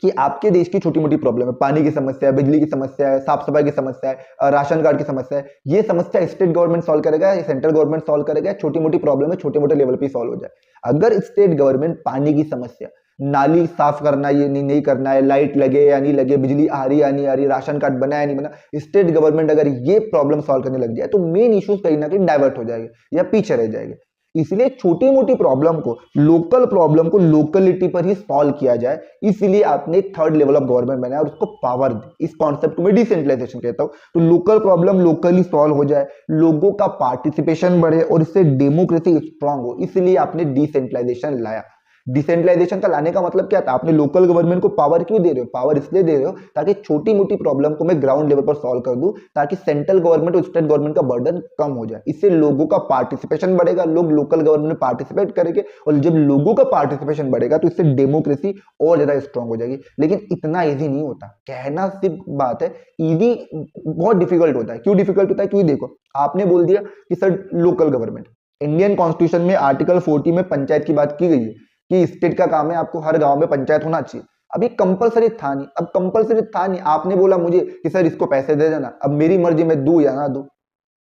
कि आपके देश की छोटी मोटी प्रॉब्लम है, पानी की समस्या है, बिजली की समस्या है, साफ सफाई की समस्या है, राशन कार्ड की समस्या है, ये समस्या स्टेट गवर्नमेंट सॉल्व करेगा या सेंट्रल गवर्नमेंट सॉल्व करेगा? छोटी मोटी प्रॉब्लम है, छोटे मोटे लेवल पे सॉल्व हो जाए। अगर स्टेट गवर्नमेंट पानी की समस्या, नाली साफ करना ये नहीं करना है, लाइट लगे या नहीं लगे, बिजली आ रही या नहीं आ रही, राशन कार्ड बना या नहीं बना, स्टेट गवर्नमेंट अगर ये प्रॉब्लम सॉल्व करने लग जाए, तो मेन इश्यूज कहीं ना कहीं डाइवर्ट हो जाएंगे या पीछे रह जाएंगे। इसलिए छोटी मोटी प्रॉब्लम को, लोकल प्रॉब्लम को लोकलिटी पर ही सॉल्व किया जाए, इसलिए आपने थर्ड लेवल ऑफ गवर्नमेंट बनाया और उसको पावर दी। इस कॉन्सेप्ट को मैं डिसेंट्रलाइजेशन कहता हूं। तो लोकल प्रॉब्लम लोकली सॉल्व हो जाए, लोगों का पार्टिसिपेशन बढ़े और इससे डेमोक्रेसी स्ट्रांग हो, इसलिए आपने डिसेंट्रलाइजेशन लाया। डिसेंट्रलाइजेशन का लाने का मतलब क्या था, आपने लोकल गवर्नमेंट को पावर क्यों दे रहे हो, पावर इसलिए दे रहे हो ताकि छोटी मोटी प्रॉब्लम को मैं ग्राउंड लेवल पर सॉल्व कर दूं, ताकि सेंट्रल गवर्नमेंट और स्टेट गवर्नमेंट का बर्डन कम हो जाए। इससे लोगों का पार्टिसिपेशन बढ़ेगा, लोग लोकल गवर्नमेंट में पार्टिसिपेट करेंगे, और जब लोगों का पार्टिसिपेशन बढ़ेगा तो इससे डेमोक्रेसी और ज्यादा स्ट्रांग हो जाएगी। लेकिन इतना ईजी नहीं होता, कहना सिर्फ बात है, ईजी बहुत डिफिकल्ट होता है। क्यों डिफिकल्ट होता है, क्योंकि देखो आपने बोल दिया कि sir local government, Indian constitution में आर्टिकल 40 में पंचायत की बात की गई है कि स्टेट का काम है, आपको हर गांव में पंचायत होना चाहिए। अभी कंपलसरी था नहीं, अब कंपलसरी था नहीं, आपने बोला मुझे कि सर इसको पैसे दे देना, अब मेरी मर्जी मैं दूं या ना दूं।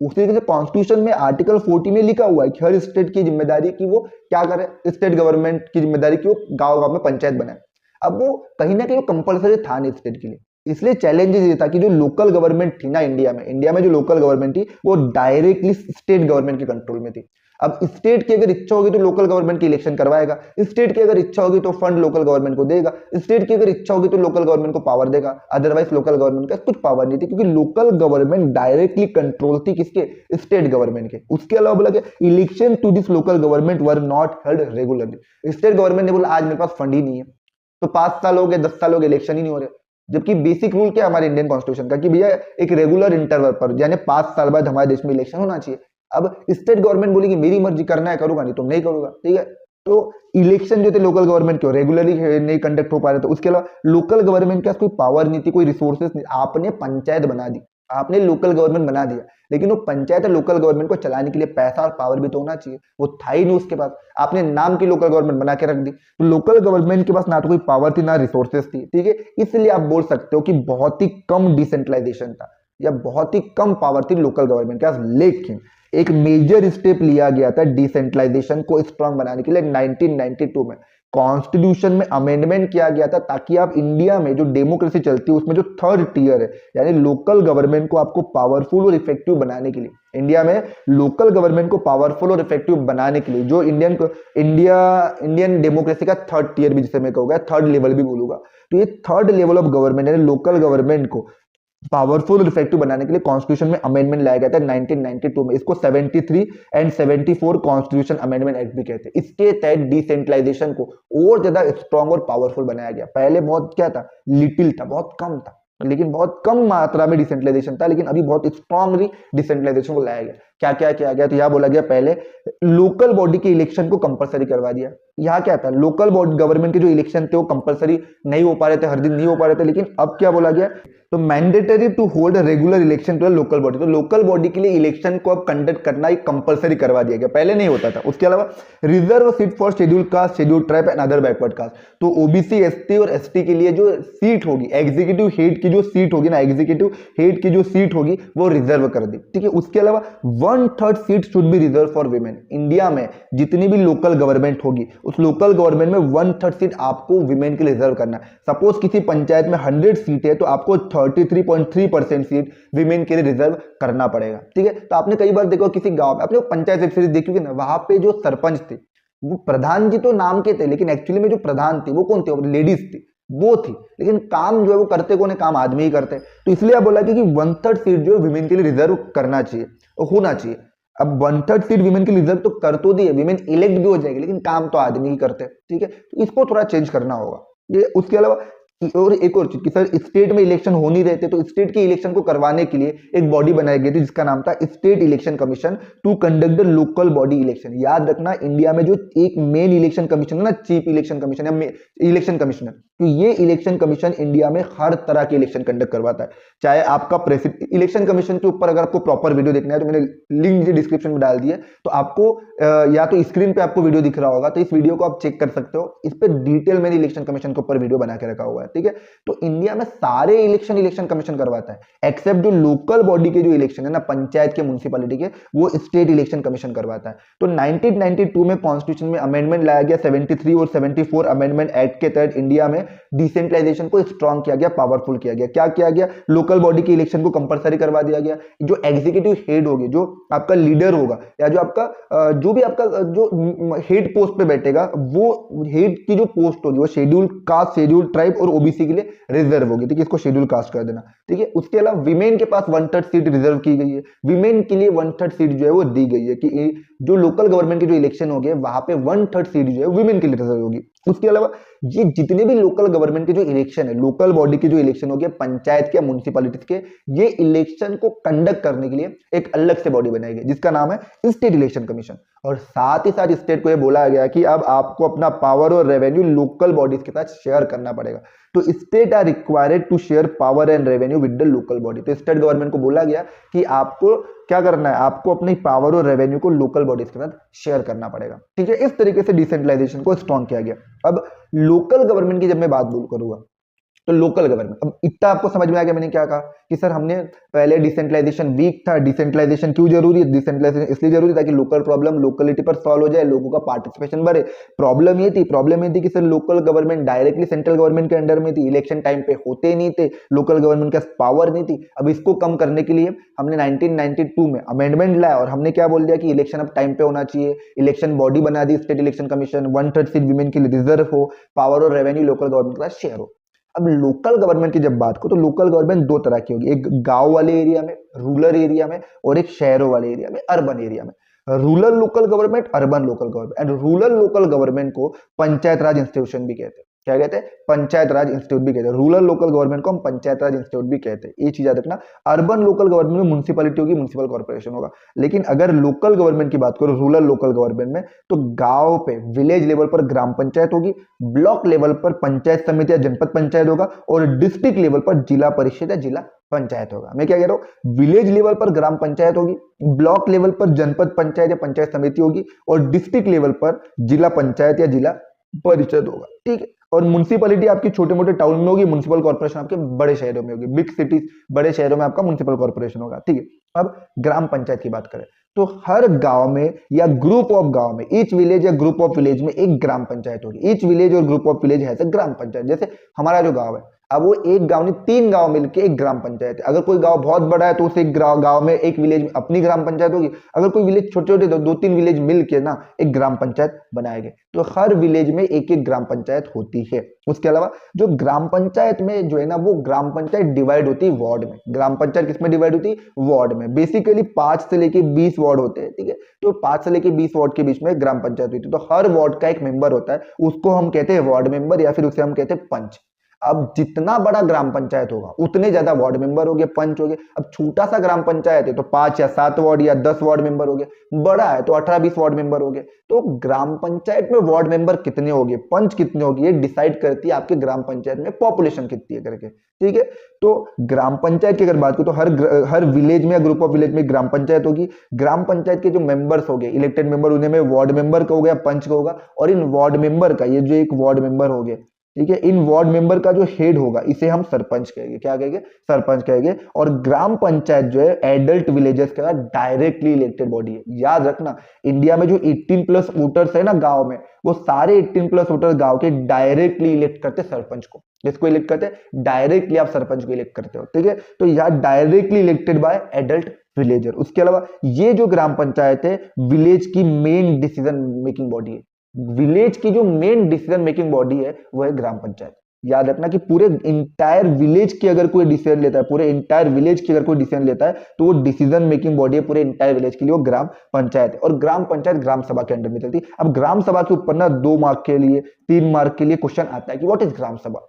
उसी तरीके से कॉन्स्टिट्यूशन में आर्टिकल 40 में लिखा हुआ है कि हर स्टेट की जिम्मेदारी की वो क्या करे, स्टेट गवर्नमेंट की जिम्मेदारी की वो गांव गांव में पंचायत बनाए। अब वो कहीं ना कहीं कंपलसरी था नहीं स्टेट के लिए, इसलिए चैलेंजेस ये था कि जो लोकल गवर्नमेंट थी ना इंडिया में जो लोकल गवर्नमेंट थी वो डायरेक्टली स्टेट गवर्नमेंट के कंट्रोल में थी। अब स्टेट की अगर इच्छा होगी तो लोकल गवर्नमेंट की इलेक्शन करवाएगा, स्टेट की अगर इच्छा होगी तो फंड लोकल गवर्नमेंट को देगा, स्टेट की अगर इच्छा होगी तो लोकल गवर्नमेंट को पावर देगा, अदरवाइज लोकल गवर्नमेंट का कुछ पावर नहीं थी, क्योंकि लोकल गवर्नमेंट डायरेक्टली कंट्रोल थी किसके, स्टेट गवर्नमेंट के। उसके अलावा बोला कि election to this local government were not held regularly. State government ने बोला आज मेरे पास फंड ही नहीं है, तो 5 साल हो गए 10 साल हो गए इलेक्शन ही नहीं हो रहे। जबकि बेसिक रूल क्या है हमारे इंडियन कॉन्स्टिट्यूशन का कि भैया एक रेगुलर इंटरवल पर यानी 5 साल बाद हमारे देश में इलेक्शन होना चाहिए। अब स्टेट गवर्नमेंट बोलेगी मेरी मर्जी, करना है करूंगा, नहीं तो नहीं करूंगा, ठीक है। तो इलेक्शन जो थे लोकल गवर्नमेंट के रेगुलरली नहीं कंडक्ट हो पा रहे थे। उसके अलावा लोकल गवर्नमेंट के पास कोई पावर नहीं थी, कोई रिसोर्सेस नहीं, आपने पंचायत बना दी, आपने लोकल गवर्नमेंट बना दिया, लेकिन वो पंचायत और लोकल गवर्नमेंट को चलाने के लिए पैसा और पावर भी तो होना चाहिए, वो था ही नहीं उसके पास। आपने नाम की लोकल गवर्नमेंट बना के रख दी, तो लोकल गवर्नमेंट के पास ना तो कोई पावर थी ना रिसोर्सेस थी, ठीक है। इसलिए आप बोल सकते हो कि बहुत ही कम डिसेंट्रलाइजेशन था या बहुत ही कम पावर थी लोकल गवर्नमेंट के पास। लेकिन एक मेजर स्टेप लिया गया था डिसेंट्रलाइजेशन को स्ट्रांग बनाने के लिए 1992 में कॉन्स्टिट्यूशन में अमेंडमेंट किया गया था, ताकि आप इंडिया में जो डेमोक्रेसी चलती है उसमें जो थर्ड टियर है यानी लोकल गवर्नमेंट को आपको पावरफुल और इफेक्टिव बनाने के लिए, इंडिया में लोकल गवर्नमेंट को पावरफुल और इफेक्टिव बनाने के लिए जो इंडियन डेमोक्रेसी का थर्ड टियर भी जिसे मैं कहूँगा, थर्ड लेवल भी बोलूंगा, तो ये थर्ड लेवल ऑफ गवर्नमेंट यानी लोकल गवर्नमेंट को पावरफुल और इफेक्टिव बनाने के लिए कॉन्स्टिट्यूशन में अमेंडमेंट लाया गया था 1992 में। इसको 73 एंड 74 कॉन्स्टिट्यूशन अमेंडमेंट एक्ट भी कहते हैं। इसके तहत डिसेंट्रलाइजेशन को और ज्यादा स्ट्रॉन्ग और पावरफुल बनाया गया। पहले बहुत क्या था, लिटिल था, बहुत कम था, लेकिन बहुत कम मात्रा में डिसेंट्रलाइजेशन था, लेकिन अभी बहुत स्ट्रांगली डिसेंट्रलाइजेशन को लाया गया। क्या क्या किया गया, तो यह बोला गया पहले लोकल बॉडी के इलेक्शन को कंपलसरी करवा दिया। यहाँ क्या था, लोकल बॉडी गवर्नमेंट के जो इलेक्शन थे वो कंपलसरी नहीं हो पा रहे थे, हर दिन नहीं हो पा रहे थे, लेकिन अब क्या बोला गया, तो mandatory to hold regular election to local body, तो लोकल बॉडी के लिए इलेक्शन को अब कंडक्ट करना ही कंपलसरी करवा दिया गया, पहले नहीं होता था। उसके अलावा reserve seat for schedule caste, schedule tribe and other backward caste, तो ओबीसी, एसटी और एसटी के लिए जो सीट होगी, एग्जीक्यूटिव हेड की जो सीट होगी ना, एग्जीक्यूटिव हेड की जो सीट होगी वो रिजर्व कर दी, ठीक है। उसके अलावा 1/3 seat should be reserve for women. India में जितनी भी लोकल गवर्नमेंट होगी उस लोकल गवर्नमेंट में 1/3 सीट आपको वीमेन के लिए रिजर्व करना है। सपोज किसी पंचायत में 100 सीट है तो आपको 33.3% सीट विमेन के लिए रिजर्व करना पड़ेगा, ठीक है। तो आपने कई बार देखो किसी गांव में, आपने पंचायत वेब सीरीज देखी ना, वहां पे जो सरपंच थे वो प्रधान जी तो नाम के थे, लेकिन एक्चुअली में जो प्रधान थी वो कौन थे, लेडीज थी, वो थी, लेकिन काम जो है वो करते कौन है, काम आदमी ही करते। तो इसलिए आप बोला कि 1/3 सीट जो है विमेन के लिए रिजर्व करना चाहिए और होना चाहिए। अब 1/3 सीट विमेन के लिए रिजर्व तो कर तो दी है, विमेन इलेक्ट भी हो जाएगी, लेकिन काम तो आदमी ही करते, ठीक है। तो इसको थोड़ा चेंज करना होगा ये। उसके अलावा और एक और चीज कि सर स्टेट में इलेक्शन हो नहीं रहे थे, तो स्टेट के इलेक्शन को करवाने के लिए एक बॉडी बनाई गई थी जिसका नाम था state election commission to conduct the local body election. याद रखना इंडिया में जो एक मेन इलेक्शन कमीशन है ना, चीफ इलेक्शन कमीशन या इलेक्शन कमीशनर, तो ये इलेक्शन कमीशन इंडिया में हर तरह के इलेक्शन कंडक्ट करवाता है। चाहे आपका प्रेसिडेंट, इलेक्शन कमीशन के ऊपर अगर आपको प्रॉपर वीडियो देखना है तो मैंने लिंक नीचे डिस्क्रिप्शन में डाल दिया, तो आपको या तो स्क्रीन पे आपको वीडियो दिख रहा होगा, तो इस वीडियो को आप चेक कर सकते हो। इस पे डिटेल मैंने इलेक्शन कमीशन के ऊपर वीडियो बना के रखा हुआ है, ठीक है। तो इंडिया में सारे इलेक्शन कमीशन करवाता है, एक्सेप्ट जो लोकल बॉडी के जो इलेक्शन है ना, पंचायत के, म्युनिसिपैलिटी के, वो स्टेट इलेक्शन कमीशन करवाता है। तो 1992 में कॉन्स्टिट्यूशन में अमेंडमेंट लाया गया, 73 और 74 अमेंडमेंट एक्ट के तहत इंडिया में डिसेंट्रलाइजेशन को स्ट्रांग किया गया, पावरफुल किया गया। क्या किया गया, लोकल बॉडी के इलेक्शन को कंपलसरी करवा दिया गया। जो एग्जीक्यूटिव हेड होगी, जो आपका लीडर होगा या जो आपका जो भी आपका जो हेड पोस्ट पे बैठेगा, वो हेड की जो पोस्ट होगी वो शेड्यूल कास्ट, शेड्यूल ट्राइब और ओबीसी के लिए रिजर्व होगी, ठीक है। इसको शेड्यूल कास्ट कर देना, ठीक है। उसके अलावा विमेन के पास 1/3 सीट रिजर्व की गई है, विमेन के लिए 1/3 सीट जो है वो दी गई है कि जो लोकल गवर्नमेंट की जो इलेक्शन होगी वहां पे 1/3 सीट जो है विमेन के लिए रिजर्व होगी। उसके अलावा ये जितने भी लोकल गवर्नमेंट के जो इलेक्शन है, लोकल बॉडी के जो इलेक्शन हो गए, पंचायत के, म्युनिसिपैलिटीज के, ये इलेक्शन को कंडक्ट करने के लिए एक अलग से बॉडी बनाई गई जिसका नाम है स्टेट इलेक्शन कमीशन। और साथ ही साथ स्टेट को ये बोला गया कि अब आपको अपना पावर और रेवेन्यू लोकल बॉडीज के साथ शेयर करना पड़ेगा। तो state are required to share power and revenue with the local body. तो स्टेट गवर्नमेंट को बोला गया कि आपको क्या करना है, आपको अपनी पावर और रेवेन्यू को लोकल बॉडीज के साथ शेयर करना पड़ेगा। ठीक है, इस तरीके से डिसेंट्रलाइजेशन को स्ट्रॉन्ग किया गया। अब लोकल गवर्नमेंट की जब मैं बात करूंगा तो लोकल गवर्नमेंट, अब इतना आपको समझ में आ गया मैंने क्या कहा कि सर हमने पहले डिसेंट्रलाइजेशन वीक था। डिसेंट्रलाइजेशन क्यों जरूरी है? डिसेंट्रलाइजेशन इसलिए जरूरी था कि लोकल प्रॉब्लम लोकलिटी पर सॉल्व हो जाए, लोगों का पार्टिसिपेशन बढ़े। प्रॉब्लम ये थी कि sir local government directly central government के अंडर में थी, इलेक्शन टाइम पे होते नहीं थे, लोकल गवर्नमेंट के पास पावर नहीं थी। अब इसको कम करने के लिए हमने 1992 में अमेंडमेंट लाया और हमने क्या बोल दिया कि इलेक्शन अब टाइम पे होना चाहिए, इलेक्शन बॉडी बना दी state election commission, 1/3 seat women के लिए रिजर्व हो, पावर और रेवेन्यू लोकल गवर्नमेंट के साथ शेयर हो। अब लोकल गवर्नमेंट की जब बात करो तो लोकल गवर्नमेंट दो तरह की होगी, एक गांव वाले एरिया में, रूरल एरिया में, और एक शहरों वाले एरिया में, अर्बन एरिया में। Rural local government, urban local government. And rural local government को पंचायत राज इंस्टीट्यूशन भी कहते हैं। क्या कहते हैं? पंचायत राज इंस्टीट्यूट भी कहते हैं। रूरल लोकल गवर्नमेंट को हम पंचायत राज इंस्टीट्यूट भी कहते हैं, ये चीज याद रखना। अर्बन लोकल गवर्नमेंट में म्युनिसिपैलिटी होगी, म्युनिसिपल कॉर्पोरेशन होगा। लेकिन अगर लोकल गवर्नमेंट की बात करो, रूरल लोकल गवर्नमेंट में, तो गांव पे विलेज लेवल पर ग्राम पंचायत होगी, ब्लॉक लेवल पर पंचायत समिति या जनपद पंचायत होगा, और डिस्ट्रिक्ट लेवल पर जिला परिषद या जिला पंचायत होगा। मैं क्या कह रहा हूँ, विलेज लेवल पर ग्राम पंचायत होगी, ब्लॉक लेवल पर जनपद पंचायत या पंचायत समिति होगी, और डिस्ट्रिक्ट लेवल पर जिला पंचायत या जिला परिषद होगा। ठीक है, और म्युनिसिपैलिटी आपकी छोटे मोटे टाउन में होगी, म्युनिसिपल कॉर्पोरेशन आपके बड़े शहरों में होगी, बिग सिटीज बड़े शहरों में आपका म्युनिसिपल कॉर्पोरेशन होगा। ठीक है, अब ग्राम पंचायत की बात करें तो हर गांव में या ग्रुप ऑफ गांव में, ईच विलेज या ग्रुप ऑफ विलेज में एक ग्राम पंचायत होगी। ईच विलेज और ग्रुप ऑफ विलेज है ग्राम पंचायत। जैसे हमारा जो गांव है, अब वो एक गांव नहीं, 3 गांव मिलकर एक ग्राम पंचायत है। अगर कोई गांव बहुत बड़ा है तो उस एक गांव में, एक विलेज में अपनी ग्राम पंचायत होगी। अगर कोई विलेज छोटे छोटे 2-3 विलेज मिलकर ना एक ग्राम पंचायत बनाएंगे, तो हर विलेज में एक एक ग्राम पंचायत होती है। उसके अलावा जो ग्राम पंचायत में जो है ना, वो ग्राम पंचायत डिवाइड होती है वार्ड में। ग्राम पंचायत किसमें डिवाइड होती है? वार्ड में। बेसिकली 5 से लेके 20 वार्ड होते हैं। ठीक है, तो 5 से लेके 20 वार्ड के बीच में ग्राम पंचायत होती है। तो हर वार्ड का एक मेंबर होता है, उसको हम कहते हैं वार्ड मेंबर, या फिर उसे हम कहते हैं पंच। अब जितना बड़ा ग्राम पंचायत होगा उतने ज्यादा वार्ड मेंबर हो गए, पंच हो गए। अब छोटा सा ग्राम पंचायत है तो 5 या 7 वार्ड या 10 वार्ड मेंबर हो गए, बड़ा है तो 18-20 वार्ड मेंबर हो गए। तो ग्राम पंचायत में वार्ड मेंबर कितने हो गए, पंच कितने हो गए, ये डिसाइड करती है आपके ग्राम पंचायत में पॉपुलेशन कितनी है करके। ठीक है, तो ग्राम पंचायत की अगर बात करो तो हर विलेज में या ग्रुप ऑफ विलेज में ग्राम पंचायत होगी। ग्राम पंचायत के जो मेंबर्स हो गए, इलेक्टेड मेंबर, उन्हें में वार्ड मेंबर का हो गया, पंच का होगा। और इन वार्ड मेंबर का, ये जो एक वार्ड मेंबर हो गए, ठीक है, इन वार्ड मेंबर का जो हेड होगा इसे हम सरपंच कहेंगे। क्या कहेंगे? सरपंच कहेंगे। और ग्राम पंचायत जो है एडल्ट विलेजेस का डायरेक्टली इलेक्टेड बॉडी है। याद रखना, इंडिया में जो 18+ वोटर्स है ना गांव में, वो सारे 18+ वोटर गांव के डायरेक्टली इलेक्ट करते सरपंच को। जिसको इलेक्ट करते हैं डायरेक्टली, आप सरपंच को इलेक्ट करते हो। ठीक है, तो यहाँ directly elected by adult villager. उसके अलावा ये जो ग्राम पंचायत है विलेज की मेन डिसीजन मेकिंग बॉडी है। विलेज की जो मेन डिसीजन मेकिंग बॉडी है वो है ग्राम पंचायत। याद रखना कि पूरे इंटायर विलेज की अगर कोई डिसीजन लेता है, पूरे इंटायर विलेज की अगर कोई डिसीजन लेता है तो वो डिसीजन मेकिंग बॉडी है पूरे इंटायर विलेज के लिए, वो ग्राम पंचायत है। और ग्राम पंचायत ग्राम सभा के अंडर में चलती है। अब ग्राम सभा के ऊपर ना 2 मार्क के लिए, 3 मार्क के लिए क्वेश्चन आता है कि व्हाट इज ग्राम सभा,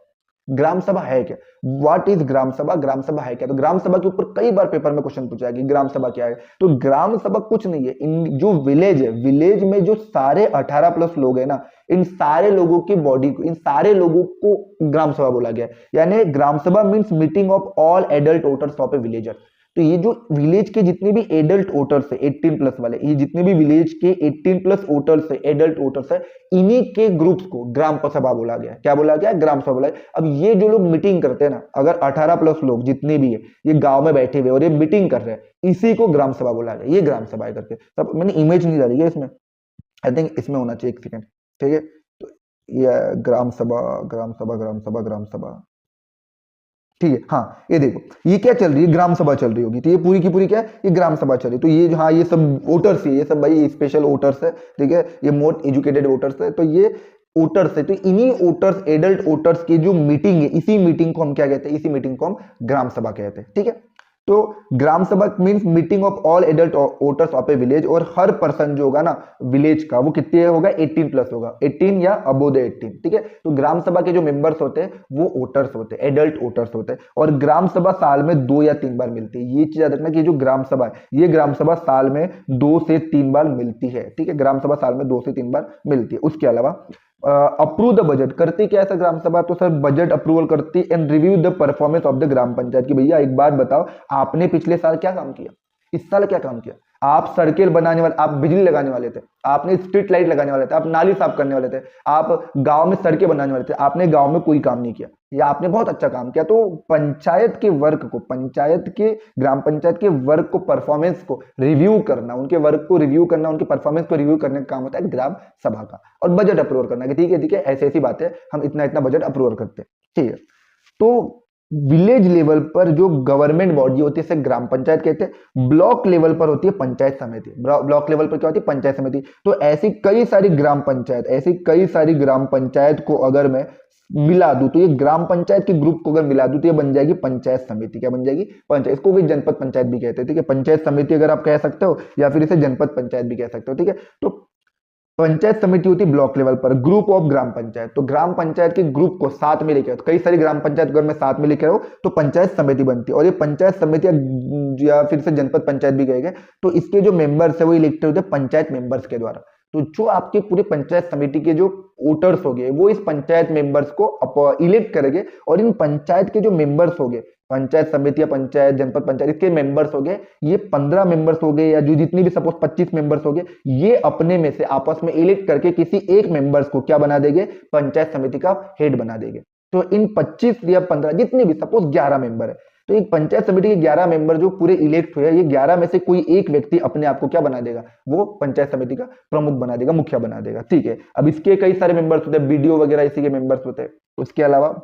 ग्राम सभा है क्या, व्हाट इज ग्राम सभा, ग्राम सभा है क्या। तो ग्राम सभा के ऊपर कई बार पेपर में क्वेश्चन पूछा है कि ग्राम सभा क्या है। तो ग्राम सभा कुछ नहीं है, इन जो विलेज है, विलेज में जो सारे 18+ लोग है ना, इन सारे लोगों की बॉडी को, इन सारे लोगों को ग्राम सभा बोला गया है। यानी ग्राम सभा means meeting of all adult voters of A villager. तो ये जो विलेज के जितने भी एडल्ट वोटर्स है 18+ वाले, ये जितने भी विलेज के 18+ वोटर्स है, एडल्ट वोटर्स है, इन्हीं के ग्रुप्स को ग्राम सभा बोला गया। क्या बोला गया? ग्राम सभा बोला गया। अब ये जो लोग मीटिंग करते हैं ना, अगर 18+ लोग जितने भी है ये गांव में बैठे हुए और ये मीटिंग कर रहे हैं, इसी को ग्राम सभा बोला गया। ये ग्राम सभा करके, तब मैंने इमेज नहीं डाली है इसमें, आई थिंक इसमें होना चाहिए, 1 सेकेंड। ठीक है, तो ये ग्राम सभा, ग्राम सभा, ग्राम सभा, ग्राम सभा। ठीक है, हाँ ये देखो, ये क्या चल रही है, ग्राम सभा चल रही होगी। तो ये पूरी की पूरी क्या है, ये ग्राम सभा चल रही है। तो ये हाँ, ये सब वोटर्स है, ये सब भाई स्पेशल वोटर्स है। ठीक है, ये मोस्ट एजुकेटेड वोटर्स है। तो ये वोटर्स है, तो इन्हीं वोटर्स, एडल्ट वोटर्स की जो मीटिंग है, इसी मीटिंग को हम क्या कहते हैं, इसी मीटिंग को हम ग्राम सभा कहते हैं। ठीक है, तो ग्राम सभा means meeting of all adult voters of A village, और हर पर्सन जो होगा ना विलेज का वो कितने होगा 18 प्लस होगा, 18 या अबो द 18, ठीक है। तो ग्राम सभा के जो मेंबर्स होते हैं वो वोटर्स होते हैं, एडल्ट वोटर्स होते हैं, और ग्राम सभा साल में 2 या 3 बार मिलती है। ये चीज याद रखना कि जो ग्राम सभा है ये ग्राम सभा साल में 2 से 3 बार मिलती है, ठीक है। ग्राम सभा साल में 2 से 3 बार मिलती है। उसके अलावा अप्रूव द बजट करती क्या है सर ग्राम सभा, तो सर बजट अप्रूवल करती and review the performance of the gram panchayat, की भैया एक बात बताओ आपने पिछले साल क्या काम किया, इस साल क्या काम किया। आप सड़कें बनाने वाले, आप बिजली लगाने वाले थे, आपने स्ट्रीट लाइट लगाने वाले थे, आप नाली साफ करने वाले थे, आप गांव में सड़कें बनाने वाले थे, आपने गांव में कोई काम नहीं किया, या आपने बहुत अच्छा काम किया। तो पंचायत के वर्क को, पंचायत के ग्राम पंचायत के वर्क को, परफॉर्मेंस को रिव्यू करना, उनके वर्क को रिव्यू करना, उनके परफॉर्मेंस को रिव्यू करने का काम होता है ग्राम सभा का। और बजट अप्रूव करना कि ठीक है ऐसी ऐसी बातें हम इतना इतना बजट अप्रूव करते हैं, ठीक है। तो विलेज लेवल पर जो गवर्नमेंट बॉडी होती है इसे ग्राम पंचायत कहते हैं। ब्लॉक लेवल पर होती है पंचायत समिति। ब्लॉक लेवल पर क्या होती है पंचायत समिति। तो ऐसी कई सारी ग्राम पंचायत, ऐसी कई सारी ग्राम पंचायत को अगर मैं मिला दूं, तो ये ग्राम पंचायत के ग्रुप को अगर मिला दूं तो ये बन जाएगी पंचायत समिति। क्या बन जाएगी पंचायत। इसको भी जनपद पंचायत भी कहते हैं, ठीक है। पंचायत समिति अगर आप कह सकते हो, या फिर इसे जनपद पंचायत भी कह सकते हो, ठीक है। तो पंचायत समिति होती है ब्लॉक लेवल पर। ग्रुप ऑफ ग्राम पंचायत, तो ग्राम पंचायत के ग्रुप को साथ में लेकर, कई सारी ग्राम पंचायत अगर मैं साथ में लेकर आऊं तो पंचायत समिति बनती है। और ये पंचायत समिति या फिर से जनपद पंचायत भी कहेंगे, तो इसके जो मेंबर्स है वो इलेक्टेड होते हैं पंचायत मेंबर्स के द्वारा। तो जो आपके पूरे पंचायत समिति के जो वोटर्स हो गए वो इस पंचायत मेंबर्स को इलेक्ट करेंगे, और इन पंचायत के जो मेंबर्स हो गए, पंचायत समिति या पंचायत जनपद पंचायत इसके मेंबर्स हो गए, ये 15 मेंबर्स हो गए, या जो जितनी भी सपोज 25 मेंबर्स हो गए, ये अपने में से आपस में इलेक्ट करके किसी एक मेंबर्स को क्या बना देंगे पंचायत समिति का हेड बना देंगे। तो इन 25 या 15 जितने भी सपोज 11 मेंबर है, तो एक पंचायत समिति के 11 मेंबर जो पूरे इलेक्ट हुए, ये 11 में से कोई एक व्यक्ति अपने आप को क्या बना देगा, वो पंचायत समिति का प्रमुख बना देगा, मुखिया बना देगा, ठीक है। अब इसके कई सारे मेंबर्स होते हैं, बीडीओ वगैरह इसी के मेंबर्स होते हैं। उसके अलावा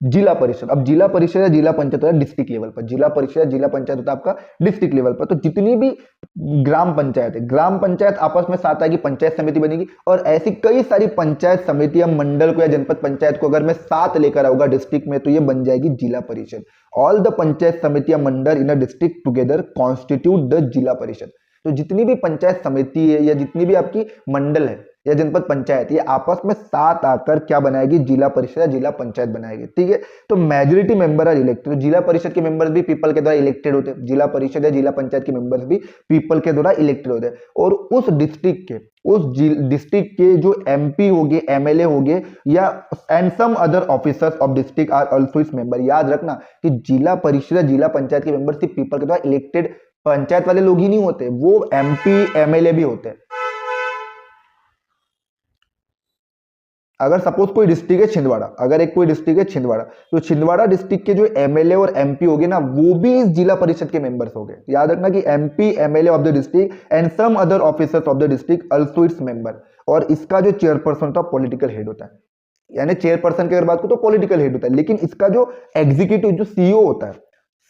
जिला परिषद, अब जिला परिषद या जिला पंचायत होता है डिस्ट्रिक्ट लेवल पर, जिला परिषद या जिला पंचायत होता है आपका डिस्ट्रिक्ट लेवल पर। तो जितनी भी ग्राम पंचायत है, ग्राम पंचायत आपस में साथ आएगी, पंचायत समिति बनेगी, और ऐसी कई सारी पंचायत समिति या मंडल को या जनपद पंचायत को अगर मैं साथ लेकर आऊंगा डिस्ट्रिक्ट में, तो ये बन जाएगी जिला परिषद। ऑल द पंचायत समिति या mandal in a district together constitute the zila parishad. तो जितनी भी पंचायत समिति है या जितनी भी आपकी मंडल है या जनपद पंचायत, ये आपस में साथ आकर क्या बनाएगी जिला परिषद या जिला पंचायत बनाएगी, ठीक है। तो मेजोरिटी मेंबर आर इलेक्टेड, जिला परिषद के मेंबर्स भी पीपल के द्वारा इलेक्टेड होते हैं, जिला परिषद या जिला पंचायत के मेंबर्स भी पीपल के द्वारा इलेक्टेड होते हैं। और उस डिस्ट्रिक्ट के जो एमपी हो गए, एमएलए हो गए, या and some other officers of district are also its member. याद रखना कि जिला परिषद या जिला पंचायत के मेंबर सिर्फ पीपल के द्वारा इलेक्टेड पंचायत वाले लोग ही नहीं होते, वो एमपी एमएलए भी होते हैं। अगर सपोज कोई डिस्ट्रिक्ट है छिंदवाड़ा, अगर एक कोई डिस्ट्रिक्ट है छिंदवाड़ा, तो छिंदवाड़ा डिस्ट्रिक्ट के जो एमएलए और एमपी हो गए ना, वो भी इस जिला परिषद के मेंबर्स हो गए। याद रखना कि MP MLA of the district and some other officers of the district also its member. और इसका जो चेयरपर्सन होता है पॉलिटिकल हेड होता है, यानी चेयरपर्सन की अगर बात करूं तो पॉलिटिकल हेड होता है, लेकिन इसका जो एग्जीक्यूटिव जो सीईओ होता है,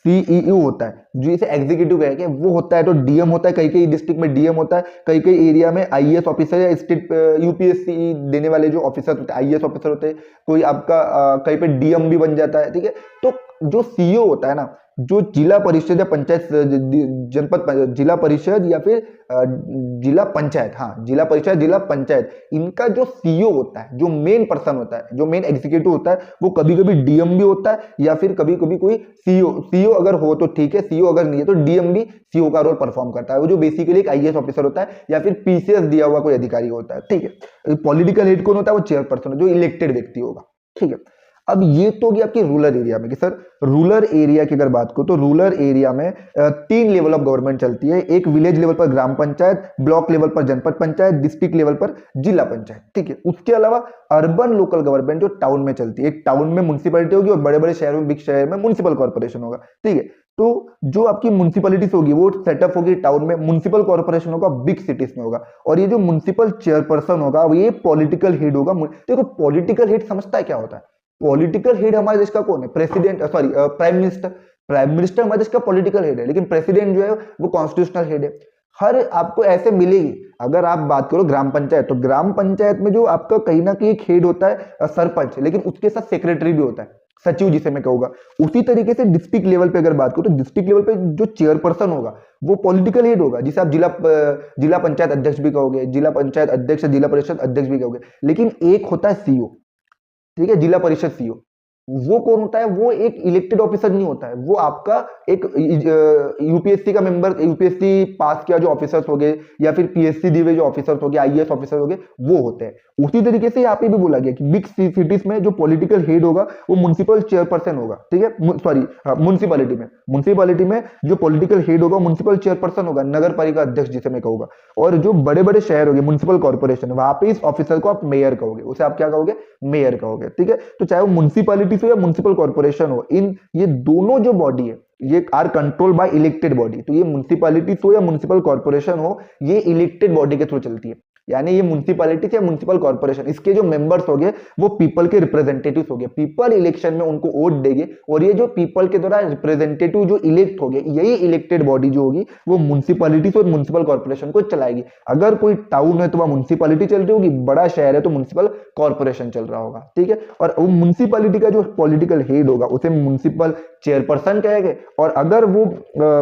सीईओ होता है, जो इसे एग्जीक्यूटिव कहेंगे, वो होता है। तो डीएम होता है, कई कई डिस्ट्रिक्ट में डीएम होता है, कई कई एरिया में आईएएस ऑफिसर या स्टेट यूपीएससी देने वाले जो ऑफिसर होते हैं आईएएस ऑफिसर होते हैं, कोई आपका कहीं पे डीएम भी बन जाता है, ठीक है। तो जो सीईओ होता है ना, जो जिला परिषद या पंचायत जनपद जिला परिषद या फिर जिला पंचायत, हाँ जिला परिषद जिला पंचायत, इनका जो सीईओ होता है, जो मेन पर्सन होता है, जो मेन एग्जीक्यूटिव होता है, वो कभी कभी डीएम भी होता है, या फिर कभी कभी कोई सीईओ अगर हो तो ठीक है, सीईओ अगर नहीं है तो डीएम भी सीईओ का रोल परफॉर्म करता है, वो जो बेसिकली एक आईएएस ऑफिसर होता है या फिर पीसीएस दिया हुआ कोई अधिकारी होता है, ठीक है। पॉलिटिकल हेड कौन होता है, वो चेयरपर्सन, जो इलेक्टेड व्यक्ति होगा, ठीक है। अब ये तो होगी आपकी रूरल एरिया में कि सर रूरल एरिया की अगर बात करो तो रूरल एरिया में 3 लेवल ऑफ गवर्नमेंट चलती है। एक विलेज लेवल पर ग्राम पंचायत, ब्लॉक लेवल पर जनपद पंचायत, डिस्ट्रिक्ट लेवल पर जिला पंचायत, ठीक है। उसके अलावा अर्बन लोकल गवर्नमेंट जो टाउन में चलती है, एक टाउन में म्युनिसिपैलिटी होगी और बड़े बड़े शहरों में, बिग शहर में म्युनिसिपल कॉर्पोरेशन होगा, ठीक है। तो जो आपकी म्युनिसिपैलिटीज होगी वो सेटअप होगी टाउन में, म्युनिसिपल कॉर्पोरेशन होगा बिग सिटीज में होगा, और ये जो म्युनिसिपल चेयरपर्सन होगा वो ये पॉलिटिकल हेड होगा। देखो पॉलिटिकल हेड समझता है क्या होता है, पॉलिटिकल हेड हमारे देश का कौन है, president, sorry prime minister. Prime minister हमारे देश का पॉलिटिकल हेड है, लेकिन प्रेसिडेंट जो है वो कॉन्स्टिट्यूशनल हेड है। हर आपको ऐसे मिलेगी। अगर आप बात करो ग्राम पंचायत, तो ग्राम पंचायत में जो आपका कहीं ना कहीं एक हेड होता है सरपंच, लेकिन उसके साथ सेक्रेटरी भी होता है, सचिव जिसे मैं कहूंगा। उसी तरीके से डिस्ट्रिक्ट लेवल पे अगर बात करूं तो डिस्ट्रिक्ट लेवल पे जो चेयरपर्सन होगा वो पॉलिटिकल हेड होगा, जिसे आप जिला पंचायत अध्यक्ष भी कहोगे, जिला पंचायत अध्यक्ष, जिला परिषद अध्यक्ष भी कहोगे। लेकिन एक होता है सीओ, ठीक है, जिला परिषद सीओ। वो कौन होता है? वो एक इलेक्टेड ऑफिसर नहीं होता है, वो आपका एक यूपीएससी का मेंबर, यूपीएससी पास किया जो ऑफिसर्स हो गए या फिर पीएससी दिए हुए जो ऑफिसर्स हो गए, आईएएस ऑफिसर हो गए, वो होते हैं। उसी तरीके से यहाँ पे भी बोला गया कि बिग सिटीज में जो पॉलिटिकल हेड होगा वो म्युनिसिपल चेयरपर्सन होगा, ठीक है, सॉरी म्युनिसिपैलिटी में जो पॉलिटिकल हेड होगा म्युनिसिपल चेयरपर्सन होगा, नगर पालिका अध्यक्ष जिसे मैं कहूंगा। और जो बड़े बड़े शहर हो गए म्युनिसिपल कॉर्पोरेशन, वहां पे इस ऑफिसर को आप मेयर कहोगे, उसे आप क्या कहोगे? मेयर कहोगे, ठीक है। तो चाहे वो म्युनिसिपैलिटी हो या म्युनिसिपल कॉर्पोरेशन हो, इन ये दोनों जो बॉडी है ये are control by elected body. तो ये म्युनिसिपैलिटी हो या म्युनिसिपल कॉर्पोरेशन हो, ये इलेक्टेड बॉडी के थ्रू चलती है। यानी ये म्युनिसिपैलिटी या म्युनिसिपल कॉर्पोरेशन, इसके जो मेंबर्स हो गए वो पीपल के रिप्रेजेंटेटिव्स हो गए, पीपल इलेक्शन में उनको वोट देंगे और ये जो पीपल के द्वारा रिप्रेजेंटेटिव जो इलेक्ट हो गए, यही इलेक्टेड बॉडी जो होगी वो म्युनिसिपैलिटी और म्युनिसिपल कॉर्पोरेशन को चलाएगी। अगर कोई टाउन है तो वह म्युनिसिपैलिटी चल रही होगी, बड़ा शहर है तो म्युनिसिपल कॉर्पोरेशन चल रहा होगा, ठीक है। और वो म्युनिसिपैलिटी का जो पॉलिटिकल हेड होगा उसे म्युनिसिपल चेयरपर्सन कहेंगे। और अगर वो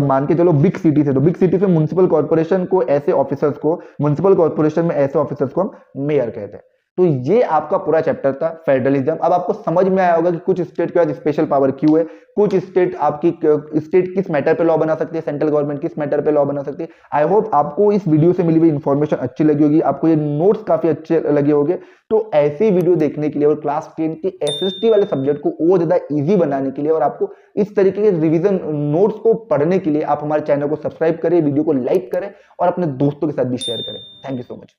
मान के चलो बिग सिटी से, तो बिग सिटी से म्युनिसिपल कॉर्पोरेशन को ऐसे ऑफिसर्स को, म्युनिसिपल कॉर्पोरेशन में ऐसे ऑफिसर्स को हम मेयर कहते हैं। तो ये आपका पूरा चैप्टर था फेडरलिज्म। अब आपको समझ में आया होगा कि कुछ स्टेट के पास स्पेशल पावर क्यों है, कुछ स्टेट आपकी स्टेट किस मैटर पे लॉ बना सकती है, सेंट्रल गवर्नमेंट किस मैटर पे लॉ बना सकती है। आई होप आपको इस वीडियो से मिली हुई इंफॉर्मेशन अच्छी लगी होगी, आपको ये नोट्स काफी अच्छे लगे होंगे। तो ऐसे वीडियो देखने के लिए और क्लास 10 के एसएसटी वाले सब्जेक्ट को और ज्यादा इजी बनाने के लिए और आपको इस तरीके के रिवीजन नोट्स को पढ़ने के लिए आप हमारे चैनल को सब्सक्राइब करें, वीडियो को लाइक करें और अपने दोस्तों के साथ भी शेयर करें। Thank you so much.